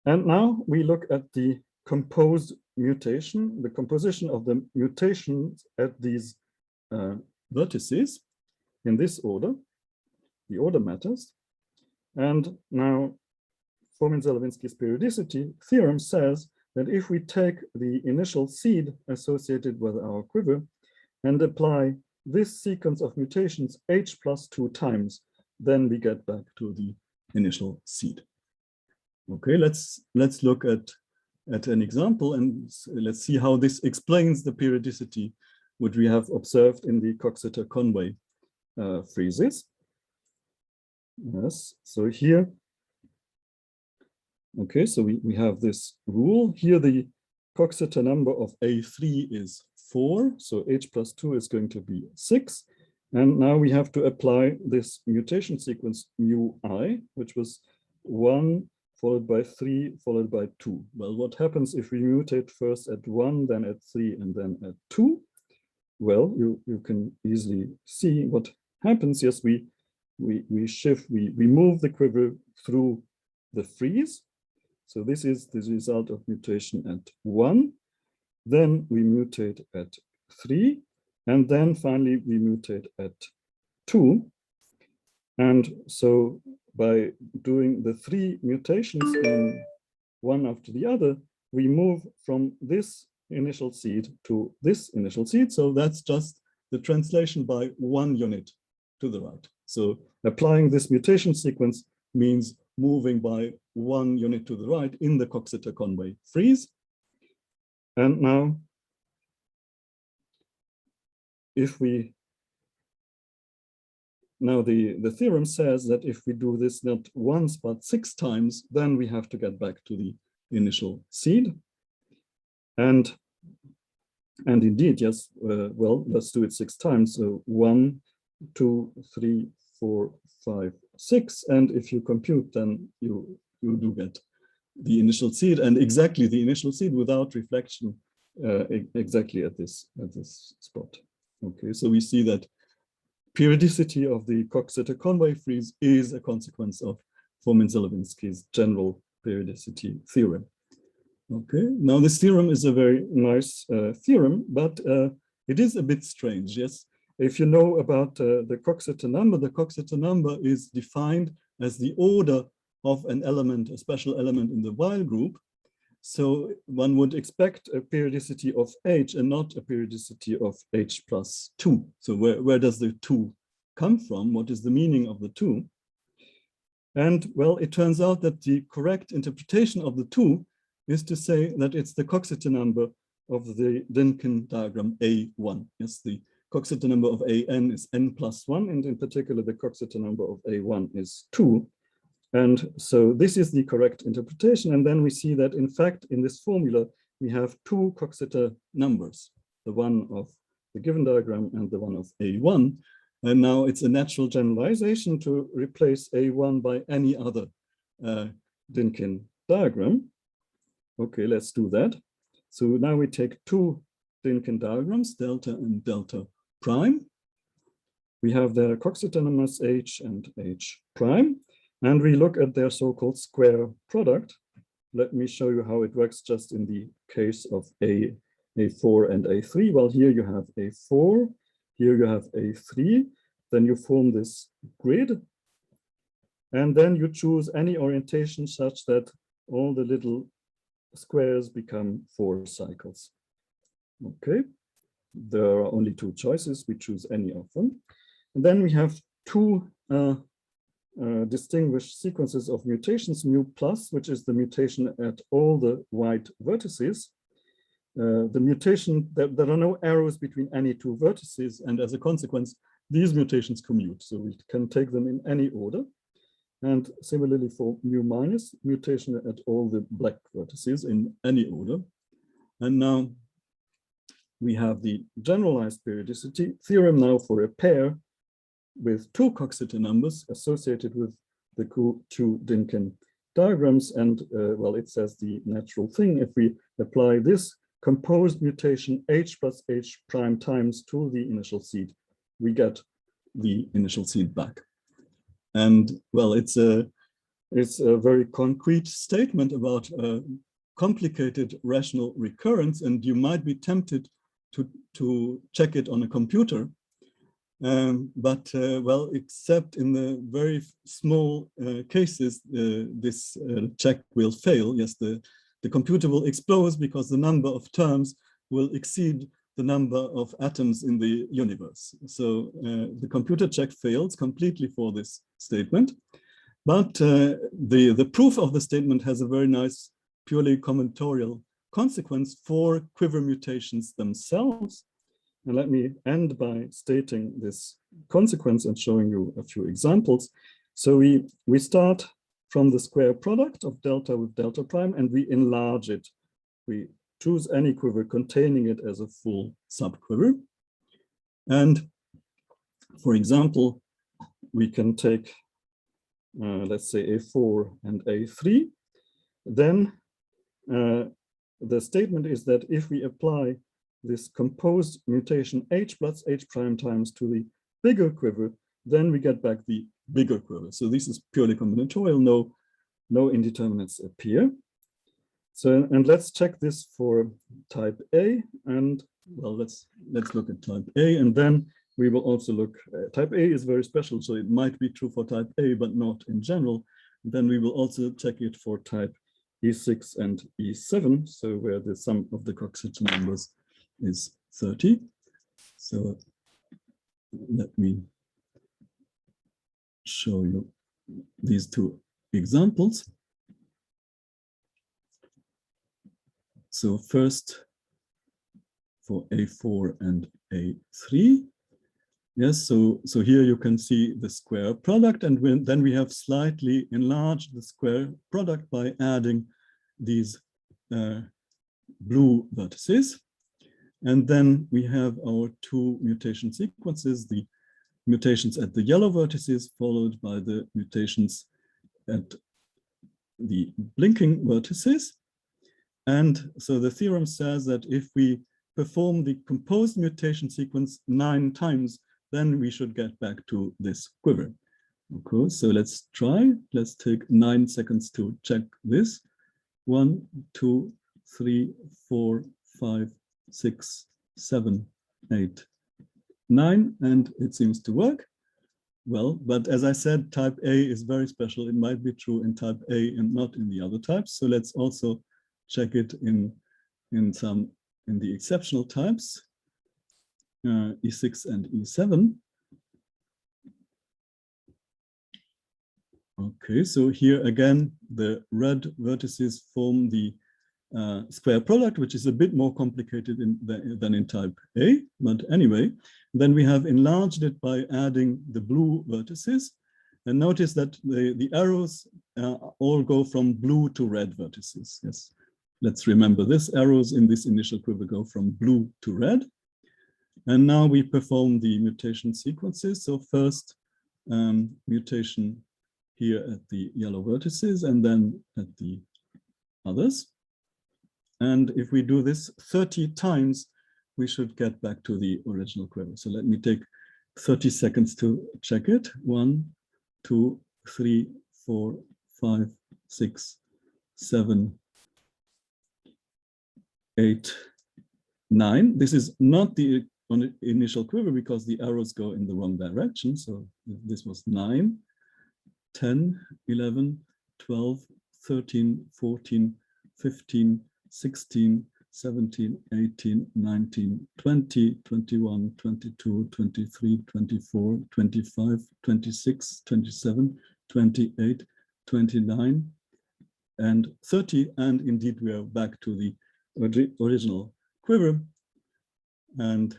And now we look at the composed mutation, the composition of the mutations at these vertices in this order. The order matters. And now Fomin-Zelevinsky's periodicity theorem says that if we take the initial seed associated with our quiver and apply this sequence of mutations h plus 2 times, then we get back to the initial seed. Okay, let's look at an example and let's see how this explains the periodicity which we have observed in the Coxeter-Conway freezes. Yes, so here, okay, so we have this rule. Here the Coxeter number of A3 is 4, so h plus 2 is going to be 6. And now we have to apply this mutation sequence mu I, which was 1 followed by 3 followed by 2. Well, what happens if we mutate first at 1, then at 3, and then at 2? Well, you can easily see what happens. Yes, we move the quiver through the freeze. So this is the result of mutation at 1. Then we mutate at 3. And then finally we mutate at 2. And so by doing the 3 mutations in one after the other, we move from this initial seed to this initial seed. So that's just the translation by 1 unit to the right. So applying this mutation sequence means moving by 1 unit to the right in the Coxeter-Conway freeze. And now, if we, now the theorem says that if we do this not once, but 6 times, then we have to get back to the initial seed. And indeed, yes, well, let's do it 6 times. So 1, 2, 3, 4, 5, 6. And if you compute, then you do get the initial seed, and exactly the initial seed without reflection exactly at this spot. Okay, so we see that periodicity of the Coxeter-Conway freeze is a consequence of Fomin-Zelevinsky's general periodicity theorem. Okay, now this theorem is a very nice theorem, but it is a bit strange. Yes, if you know about the Coxeter number is defined as the order of an element, a special element in the while group. So one would expect a periodicity of h and not a periodicity of h plus 2. So where does the 2 come from? What is the meaning of the 2? And well, it turns out that the correct interpretation of the 2 is to say that it's the Coxeter number of the Dinkin diagram A1. Yes, the Coxeter number of AN is n plus 1, and in particular, the Coxeter number of A1 is 2. And so this is the correct interpretation. And then we see that, in fact, in this formula, we have 2 Coxeter numbers, the one of the given diagram and the one of A1. And now it's a natural generalization to replace A1 by any other Dinkin diagram. Okay, let's do that. So now we take 2 Dinkin diagrams, delta and delta prime. We have their Coxeter numbers H and H prime. And we look at their so-called square product. Let me show you how it works just in the case of A4 and A3. Well, here you have A4, here you have A3, then you form this grid, and then you choose any orientation such that all the little squares become 4 cycles. Okay, there are only 2 choices. We choose any of them. And then we have 2 distinguished sequences of mutations, mu plus, which is the mutation at all the white vertices. The mutation, there are no arrows between any 2 vertices, and as a consequence, these mutations commute. So we can take them in any order. And similarly for mu minus, mutation at all the black vertices in any order. And now we have the generalized periodicity theorem now for a pair with 2 Coxeter numbers associated with the 2 Dinkin diagrams. And well, it says the natural thing. If we apply this composed mutation h plus h prime times to the initial seed, we get the initial seed back. And well, it's a very concrete statement about complicated rational recurrence, and you might be tempted to check it on a computer. But well, except in the very small cases, this check will fail. Yes, the computer will explode because the number of terms will exceed the number of atoms in the universe. So the computer check fails completely for this statement. But the proof of the statement has a very nice, purely combinatorial consequence for quiver mutations themselves. And let me end by stating this consequence and showing you a few examples. So we start from the square product of delta with delta prime, and we enlarge it. We choose any quiver containing it as a full subquiver. And for example, we can take, let's say, A4 and A3. Then the statement is that if we apply this composed mutation h plus h prime times to the bigger quiver, then we get back the bigger quiver. So this is purely combinatorial, no indeterminates appear. So, and let's check this for type A, and well, let's look at type A, and then we will also look, type A is very special, so it might be true for type A, but not in general. Then we will also check it for type E6 and E7, so where the sum of the Coxeter numbers is 30. So let me show you these 2 examples. So first for A4 and A3. Yes, so here you can see the square product, and then we have slightly enlarged the square product by adding these blue vertices. And then we have our 2 mutation sequences, the mutations at the yellow vertices followed by the mutations at the blinking vertices. And so the theorem says that if we perform the composed mutation sequence 9 times, then we should get back to this quiver. Okay, so let's try. Let's take 9 seconds to check this. 1, 2, 3, 4, 5, 6, 7, 8, 9, and it seems to work. Well, but as I said, type A is very special. It might be true in type A and not in the other types. So let's also check it in the exceptional types, E6 and E7. Okay, so here again, the red vertices form the square product, which is a bit more complicated than in type A, but anyway, then we have enlarged it by adding the blue vertices. And notice that the arrows all go from blue to red vertices. Yes, let's remember this. Arrows in this initial quiver go from blue to red. And now we perform the mutation sequences. So first mutation here at the yellow vertices and then at the others. And if we do this 30 times, we should get back to the original quiver. So let me take 30 seconds to check it. 1, 2, 3, 4, 5, 6, 7, 8, 9. This is not the initial quiver because the arrows go in the wrong direction. So this was 9, 10, 11, 12, 13, 14, 15, 16, 17, 18, 19, 20, 21, 22, 23, 24, 25, 26, 27, 28, 29, and 30. And indeed, we are back to the original quiver. And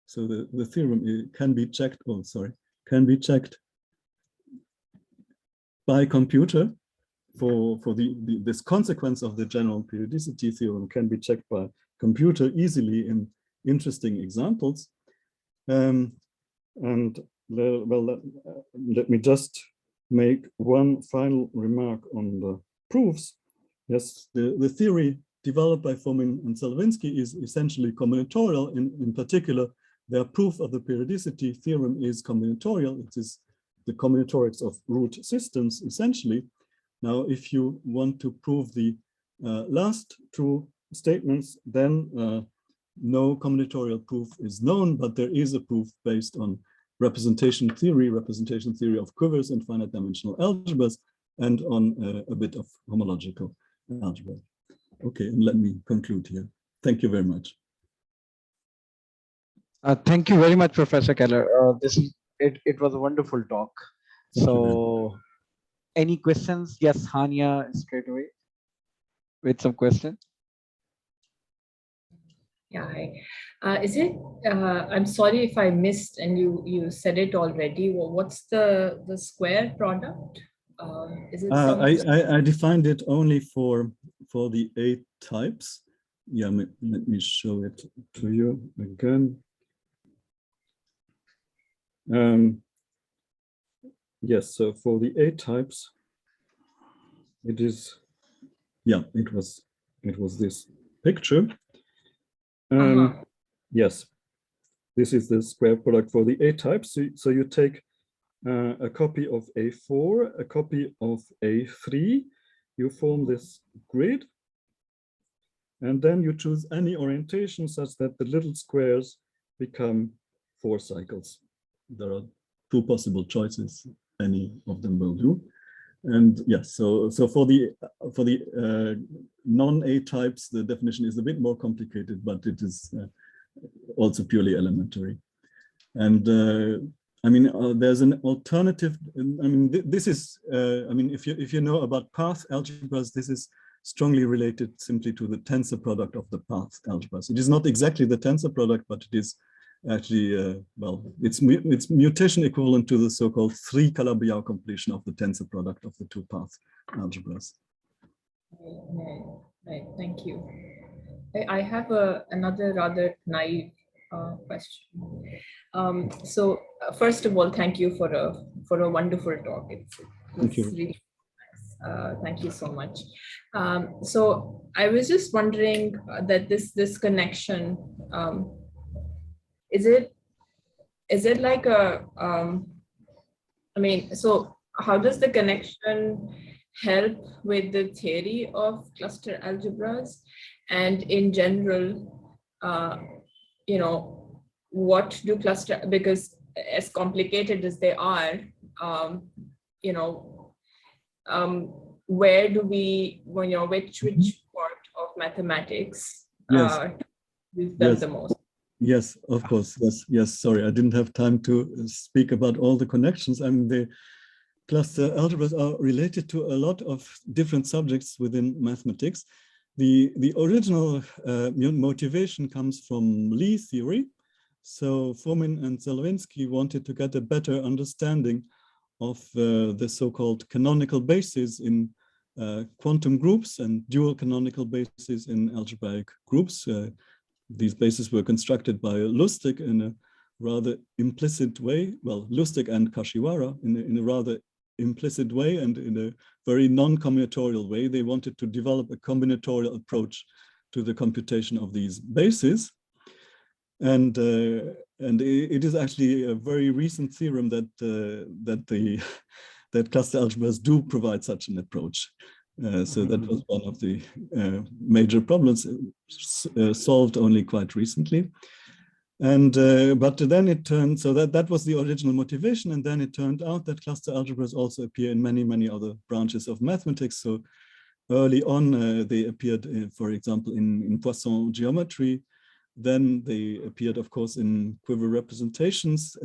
so the theorem can be checked, can be checked by computer for this consequence of the general periodicity theorem can be checked by computer easily in interesting examples. And well, let me just make one final remark on the proofs. Yes, the theory developed by Fomin and Zelevinsky is essentially combinatorial. In particular, their proof of the periodicity theorem is combinatorial. It is the combinatorics of root systems, essentially. Now, if you want to prove the last two statements, then no combinatorial proof is known, but there is a proof based on representation theory of quivers and finite dimensional algebras, and on a bit of homological algebra. Okay, and let me conclude here. Thank you very much. Thank you very much, Professor Keller. It was a wonderful talk. So, any questions? Yes, Hania, straight away with some questions. Yeah, is it? I'm sorry if I missed and you said it already. Well, what's the square product? Is it? I defined it only for the 8 types. Yeah, let me show it to you again. Yes, so for the 8 types, it is, yeah, it was this picture. Yes, this is the square product for the 8 types. So you take a copy of A4, a copy of A3, you form this grid, and then you choose any orientation such that the little squares become 4 cycles. There are 2 possible choices, any of them will do. And yes, so for the non-A types, the definition is a bit more complicated, but it is also purely elementary. And I mean, there's an alternative. I mean, this is. I mean, if you know about path algebras, this is strongly related simply to the tensor product of the path algebras. It is not exactly the tensor product, but it is actually, well, it's mutation equivalent to the so-called 3 Calabi-Yau completion of the tensor product of the 2 path algebras. Right, thank you. I have another rather naive question. So first of all, thank you for a wonderful talk. It's really nice. Thank you so much. So I was just wondering that this connection, is it like a, I mean, so how does the connection help with the theory of cluster algebras? And in general, you know, what do cluster, because as complicated as they are, you know, where do we, you know, which part of mathematics use them the most? Yes, of course. Yes. Sorry, I didn't have time to speak about all the connections. I mean, the cluster algebras are related to a lot of different subjects within mathematics. The original motivation comes from Lie theory. So Fomin and Zelevinsky wanted to get a better understanding of the so-called canonical bases in quantum groups and dual canonical bases in algebraic groups. These bases were constructed by Lustig in a rather implicit way. Well, Lustig and Kashiwara in a rather implicit way and in a very non-combinatorial way. They wanted to develop a combinatorial approach to the computation of these bases. And it is actually a very recent theorem that the that cluster algebras do provide such an approach. So that was one of the major problems solved only quite recently. And but then it turned, so that was the original motivation, and then it turned out that cluster algebras also appear in many other branches of mathematics. So early on they appeared, for example, in Poisson geometry. Then they appeared, of course, in quiver representations.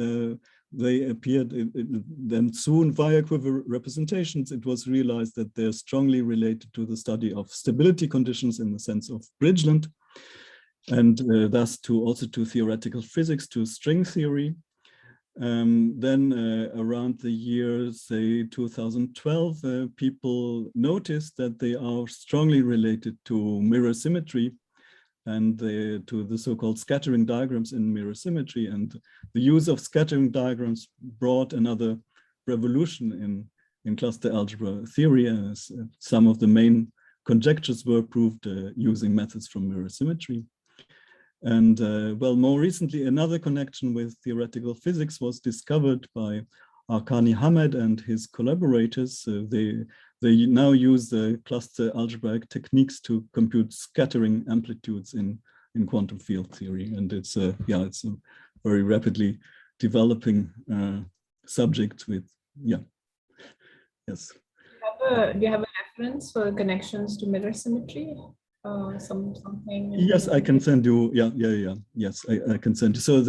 They appeared then soon via quiver representations. It was realized that they're strongly related to the study of stability conditions in the sense of Bridgeland, and thus also to theoretical physics, to string theory. Then around the year, say 2012, people noticed that they are strongly related to mirror symmetry and to the so-called scattering diagrams in mirror symmetry. And the use of scattering diagrams brought another revolution in cluster algebra theory, as some of the main conjectures were proved using methods from mirror symmetry. And well, more recently, another connection with theoretical physics was discovered by Arkani Hamed and his collaborators. They now use the cluster algebraic techniques to compute scattering amplitudes in quantum field theory. And it's a very rapidly developing subject with, yes. Do you have a reference for connections to mirror symmetry? Something. Yes, I can send you. Yes, I can send you. So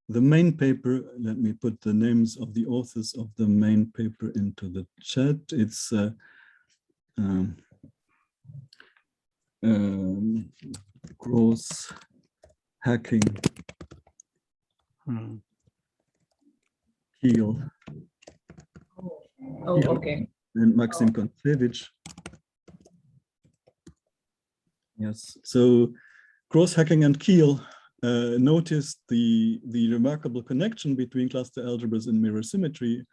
the main paper, let me put the names of the authors of the main paper into the chat. It's cross hacking Kiel. Oh, okay. And Maxim Kontsevich. Yes, so cross hacking and Kiel noticed the remarkable connection between cluster algebras and mirror symmetry,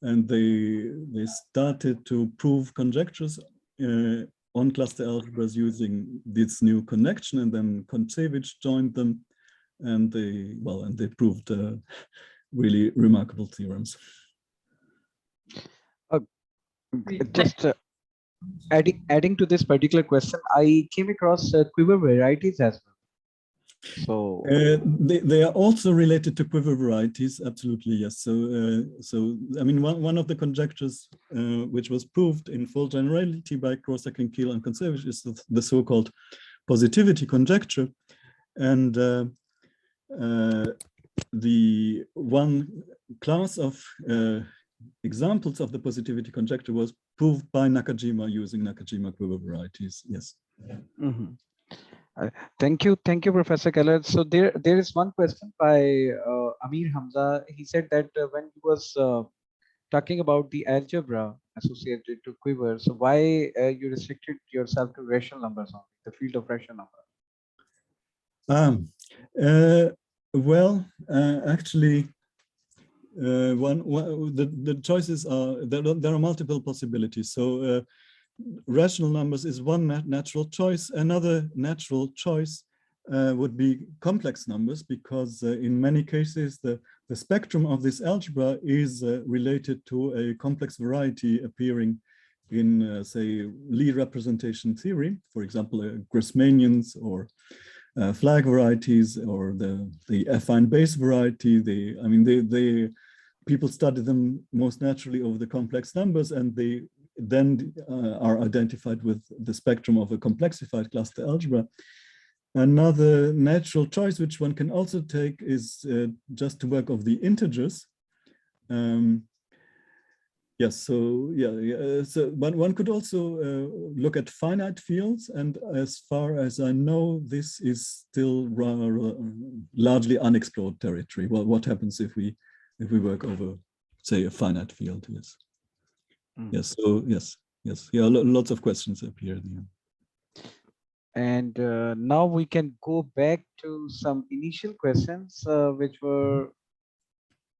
and they started to prove conjectures on cluster algebras using this new connection, and then Kontsevich joined them, and they proved really remarkable theorems. Just adding to this particular question, I came across quiver varieties as well. So they are also related to quiver varieties, absolutely, yes. So I mean, one of the conjectures which was proved in full generality by Cross-hacking, Kiel, and Kontsevich is the so-called positivity conjecture, and the one class of examples of the positivity conjecture was proved by Nakajima using Nakajima quiver varieties. Yes. Thank you, Professor Keller. So there is one question by Amir Hamza. He said that when he was talking about the algebra associated to quiver, so why you restricted yourself to rational numbers only, the field of rational numbers? Well, actually, the choices are there are multiple possibilities. So rational numbers is one natural choice. Another natural choice would be complex numbers, because in many cases the spectrum of this algebra is related to a complex variety appearing in say Lie representation theory, for example Grassmannians or flag varieties, or the affine base variety. People study them most naturally over the complex numbers, and they then are identified with the spectrum of a complexified cluster algebra. Another natural choice which one can also take is just to work of the integers. Yes, so but one could also look at finite fields, and as far as I know, this is still largely unexplored territory. Well, what happens if we work over, say, a finite field? Yes. Yes. So yes. Yeah. Lots of questions appear there. And now we can go back to some initial questions, which were.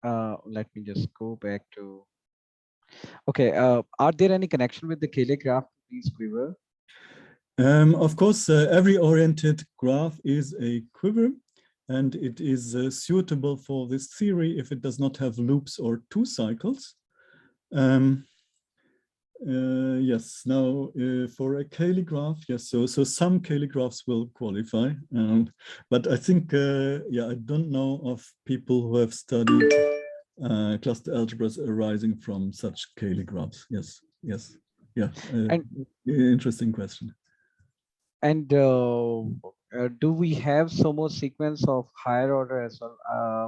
Let me just go back to. Okay. Are there any connection with the Keller graph to these quiver? Of course, every oriented graph is a quiver. and it is suitable for this theory if it does not have loops or two cycles. Yes, now for a Cayley graph, yes, so some Cayley graphs will qualify, but I think, yeah, I don't know of people who have studied cluster algebras arising from such Cayley graphs. Yes, yes, yeah, And interesting question. and do we have Somos sequence of higher order as well?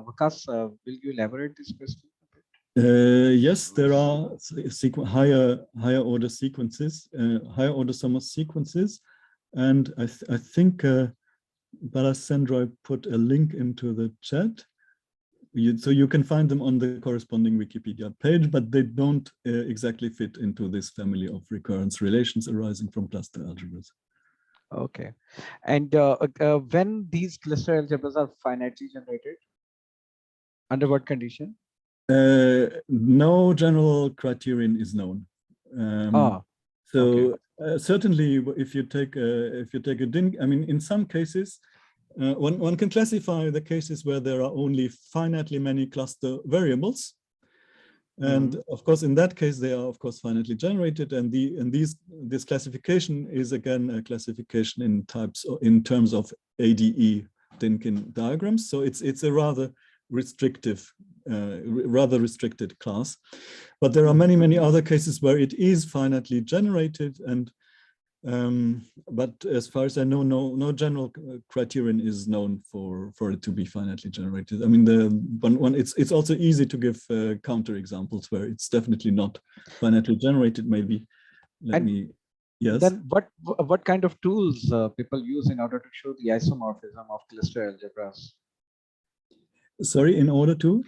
Vikas, will you elaborate this question? Yes, there are higher order sequences, higher order Somos sequences, and I think Balasendroy put a link into the chat. So you can find them on the corresponding Wikipedia page, but they don't exactly fit into this family of recurrence relations arising from cluster algebras. Okay, and when these cluster algebras are finitely generated, under what condition? No general criterion is known. So okay. certainly, if you take a Dinkin, I mean, in some cases, one can classify the cases where there are only finitely many cluster variables, and of course, in that case, they are of course finitely generated, and this classification is again a classification in terms of ADE Dinkin diagrams. So it's a rather restricted class, but there are many other cases where it is finitely generated, and but as far as I know, no general criterion is known for it to be finitely generated. I mean, it's also easy to give counter examples where it's definitely not finitely generated. Maybe yes. Then what kind of tools people use in order to show the isomorphism of cluster algebras? Sorry, in order to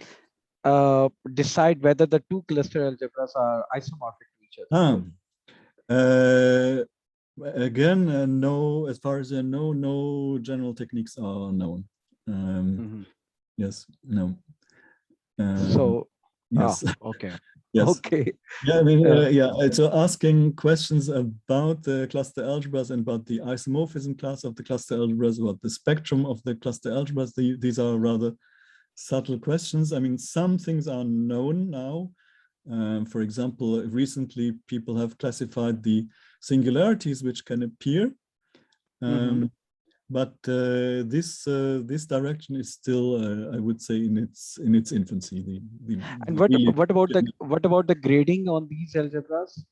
decide whether the two cluster algebras are isomorphic to each other. Again, no, as far as I know, no general techniques are known. Yes, no. So, yes. okay. Yes. Okay. Yeah, I mean, yeah. So asking questions about the cluster algebras and about the isomorphism class of the cluster algebras, about the spectrum of the cluster algebras, these are rather subtle questions. I mean, some things are known now. For example, recently people have classified the singularities which can appear, but this direction is still, I would say, in its infancy. And what about the grading on these algebras?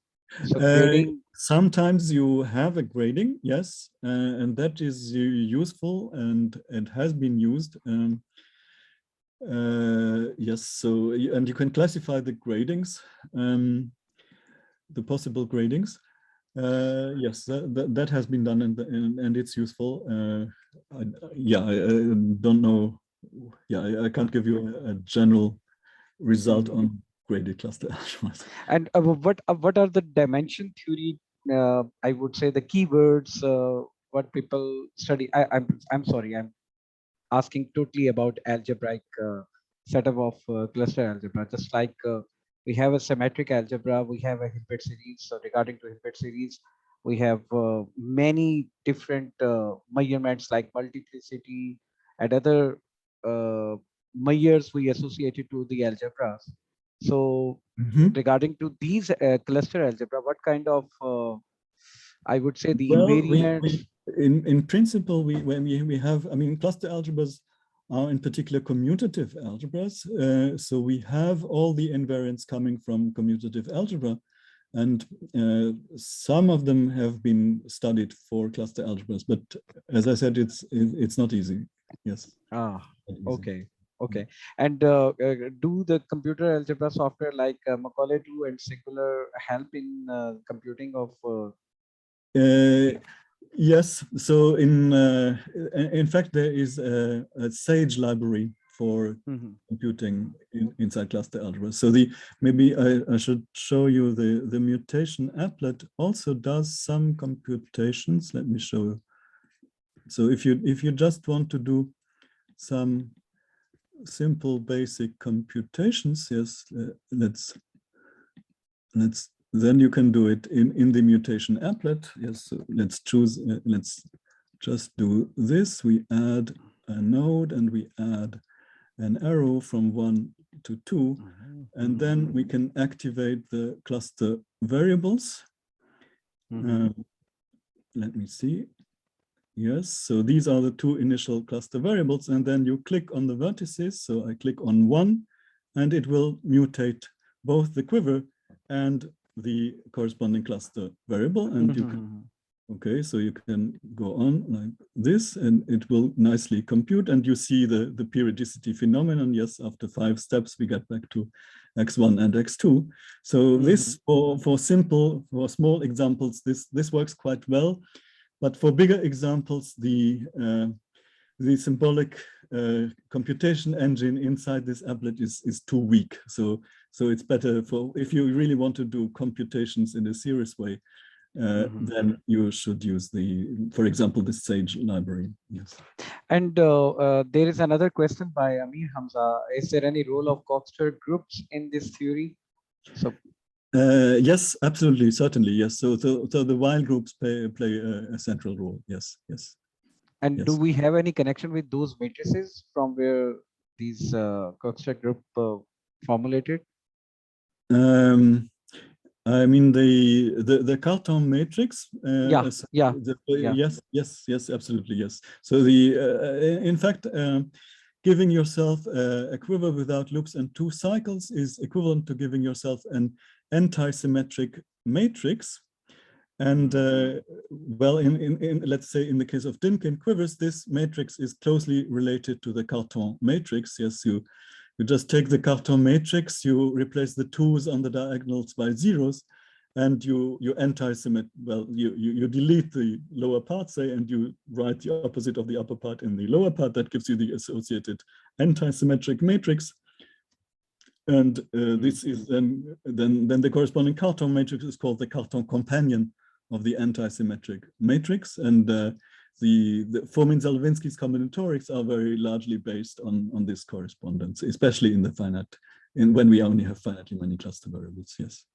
So grading. Sometimes you have a grading, yes, and that is useful and has been used. Yes, so and you can classify the gradings, the possible gradings. Yes, that has been done, and it's useful. Yeah, I don't know. Yeah, I can't give you a general result on graded cluster algebras. And what are the dimension theory? I would say the keywords. What people study. I'm sorry. I'm asking totally about algebraic setup of cluster algebra. Just like we have a symmetric algebra, we have a Hilbert series. So regarding to Hilbert series, we have many different measurements like multiplicity and other measures we associated to the algebras. So regarding to these cluster algebra, what kind of I would say the invariant. In principle, we have, I mean, cluster algebras are in particular commutative algebras. So we have all the invariants coming from commutative algebra, and some of them have been studied for cluster algebras. But as I said, it's not easy. Yes. Okay. Okay. And do the computer algebra software like Macaulay 2 and Singular help in computing of? Yes. So in fact, there is a Sage library for computing inside cluster algebra. So maybe I should show you the mutation applet also does some computations. Let me show you. So if you just want to do some simple basic computations, yes, then you can do it in the mutation applet. Yes, so let's choose. Let's just do this. We add a node and we add an arrow from 1 to 2, and then we can activate the cluster variables. Let me see. Yes, so these are the two initial cluster variables, and then you click on the vertices. So I click on 1, and it will mutate both the quiver and the corresponding cluster variable, and you can, okay, so you can go on like this, and it will nicely compute, and you see the periodicity phenomenon. Yes, after 5 steps, we get back to x1 and x2. So this, for small examples, this works quite well. But for bigger examples, the symbolic computation engine inside this applet is too weak. So it's better for, if you really want to do computations in a serious way, then you should use for example, the Sage library. Yes. And there is another question by Amir Hamza. Is there any role of Coxeter groups in this theory? So. Yes, absolutely, certainly, yes. So the while groups play a central role. Yes, yes. And yes. Do we have any connection with those matrices from where these Coxeter group formulated? I mean the Cartan matrix. Yes, absolutely, yes. So in fact, giving yourself a quiver without loops and 2 cycles is equivalent to giving yourself an anti-symmetric matrix. And well, let's say in the case of Dinkin quivers, this matrix is closely related to the Cartan matrix. Yes, you just take the Cartan matrix, you replace the 2's on the diagonals by 0's, and you anti-symmetric. Well, you delete the lower part, say, and you write the opposite of the upper part in the lower part. That gives you the associated anti-symmetric matrix. And this is then the corresponding Cartan matrix is called the Cartan companion of the anti-symmetric matrix. And the Fomin Zelevinsky's combinatorics are very largely based on this correspondence, especially in the when we only have finitely many cluster variables. Yes.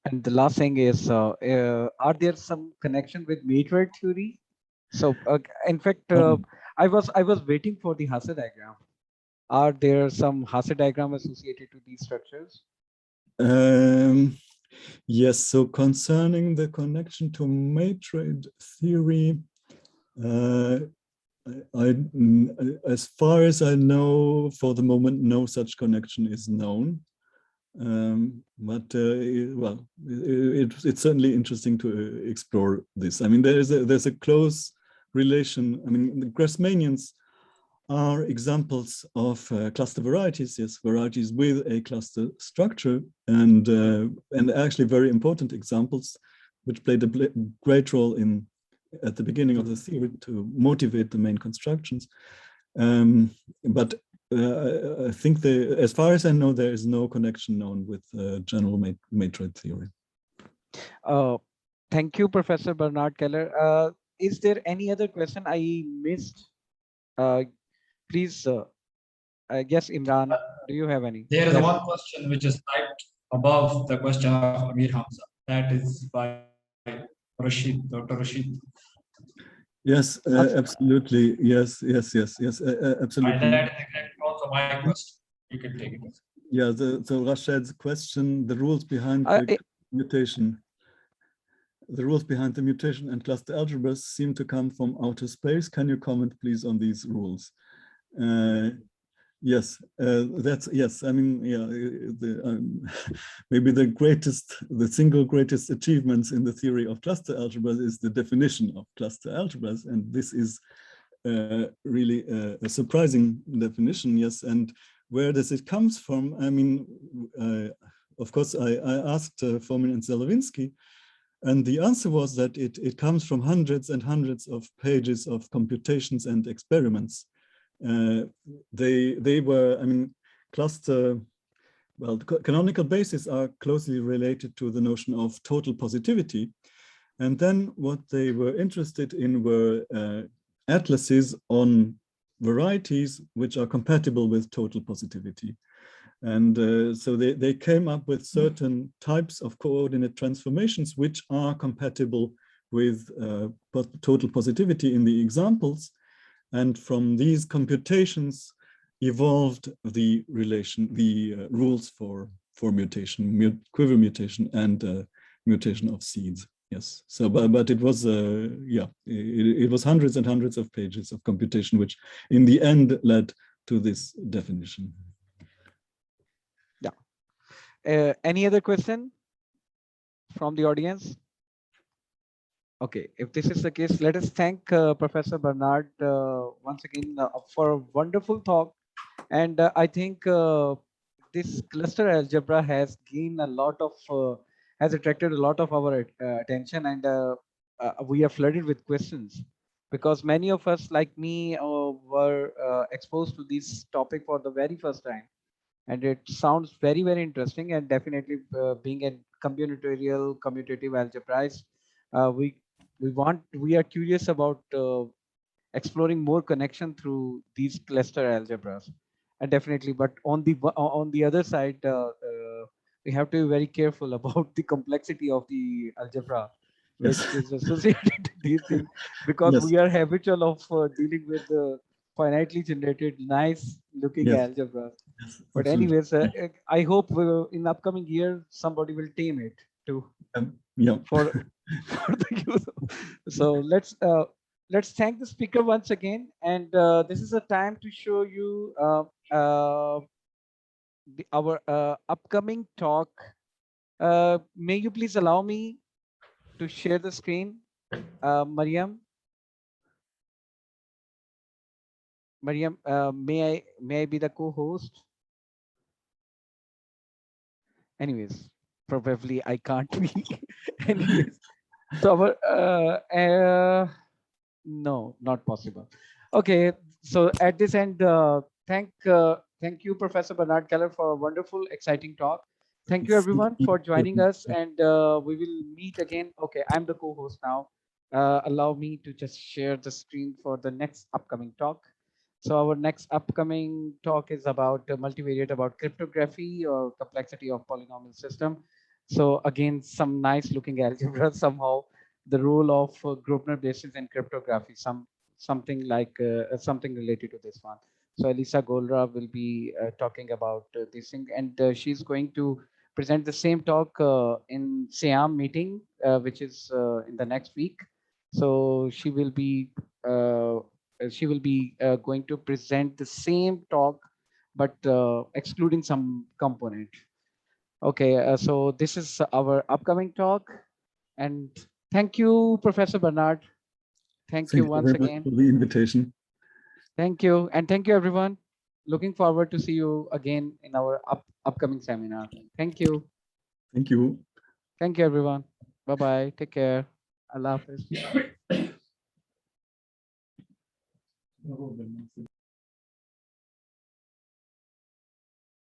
And the last thing is, are there some connection with metroid theory? So in fact, I was waiting for the Hasse diagram. Are there some Hasse diagram associated to these structures? Yes, so concerning the connection to matroid theory, as far as I know, for the moment, no such connection is known. But well, it's certainly interesting to explore this. I mean, there's a close relation. I mean, the Grassmannians are examples of cluster varieties, yes, varieties with a cluster structure, and actually very important examples, which played a great role at the beginning of the theory to motivate the main constructions. But I think as far as I know, there is no connection known with general matroid theory. Thank you, Professor Bernhard Keller. Is there any other question I missed? Please, I guess, Imran, do you have any? There is one question which is typed above the question of Amir Hamza. That is by Rashid, Dr. Rashid. Yes, absolutely. Yes, absolutely. And that is also my question. You can take it. Yeah, so Rashid's question, the rules behind the mutation. The rules behind the mutation and cluster algebras seem to come from outer space. Can you comment, please, on these rules? Yes, yes. I mean, yeah, maybe the single greatest achievements in the theory of cluster algebras is the definition of cluster algebras, and this is really a surprising definition. Yes, and where does it comes from? I mean, of course, I asked Fomin and Zelevinsky, and the answer was that it comes from hundreds and hundreds of pages of computations and experiments. They were, I mean, canonical bases are closely related to the notion of total positivity. And then what they were interested in were atlases on varieties which are compatible with total positivity. And so they came up with certain types of coordinate transformations which are compatible with total positivity in the examples. And from these computations evolved the rules for mutation, quiver mutation, and mutation of seeds. Yes. So, but it was yeah, it was hundreds and hundreds of pages of computation, which in the end led to this definition. Yeah. Any other question from the audience? Okay, if this is the case, let us thank Professor Bernhard once again for a wonderful talk. And I think this cluster algebra has gained a lot of, has attracted a lot of our attention, and we are flooded with questions because many of us, like me, were exposed to this topic for the very first time. And it sounds very, very interesting, and definitely being a commutative algebra, we are curious about exploring more connection through these cluster algebras, and definitely. But on the other side, we have to be very careful about the complexity of the algebra, which Yes. is associated to these things, because Yes. we are habitual of dealing with the finitely generated, nice looking Yes. algebras. Yes, But absolutely. anyways, I hope in upcoming year somebody will tame it too Yeah. for the use. So let's thank the speaker once again, and this is a time to show you our upcoming talk. May you please allow me to share the screen, Mariam? Mariam, may I be the co-host? Anyways, probably I can't be. Anyways, so no, not possible. Okay, so at this end, thank you, Professor Bernhard Keller, for a wonderful, exciting talk. Thank you, everyone, for joining us, and we will meet again. Okay, I'm the co-host now. Allow me to just share the screen for the next upcoming talk. So our next upcoming talk is about multivariate, about cryptography or complexity of polynomial system. So again, some nice looking algebra somehow, the role of Grosvenor basis in cryptography, something related to this one. So Elisa Golra will be talking about this thing, and she's going to present the same talk in SIAM meeting, which is in the next week. So she will be going to present the same talk, but excluding some component. Okay, so this is our upcoming talk, and thank you, Professor Bernhard. Thank you Thank you once very much again. for the invitation. Thank you, and thank you, everyone. Looking forward to see you again in our upcoming seminar. Thank you. Thank you. Thank you, everyone. Bye-bye. Take care. Allah Hafiz.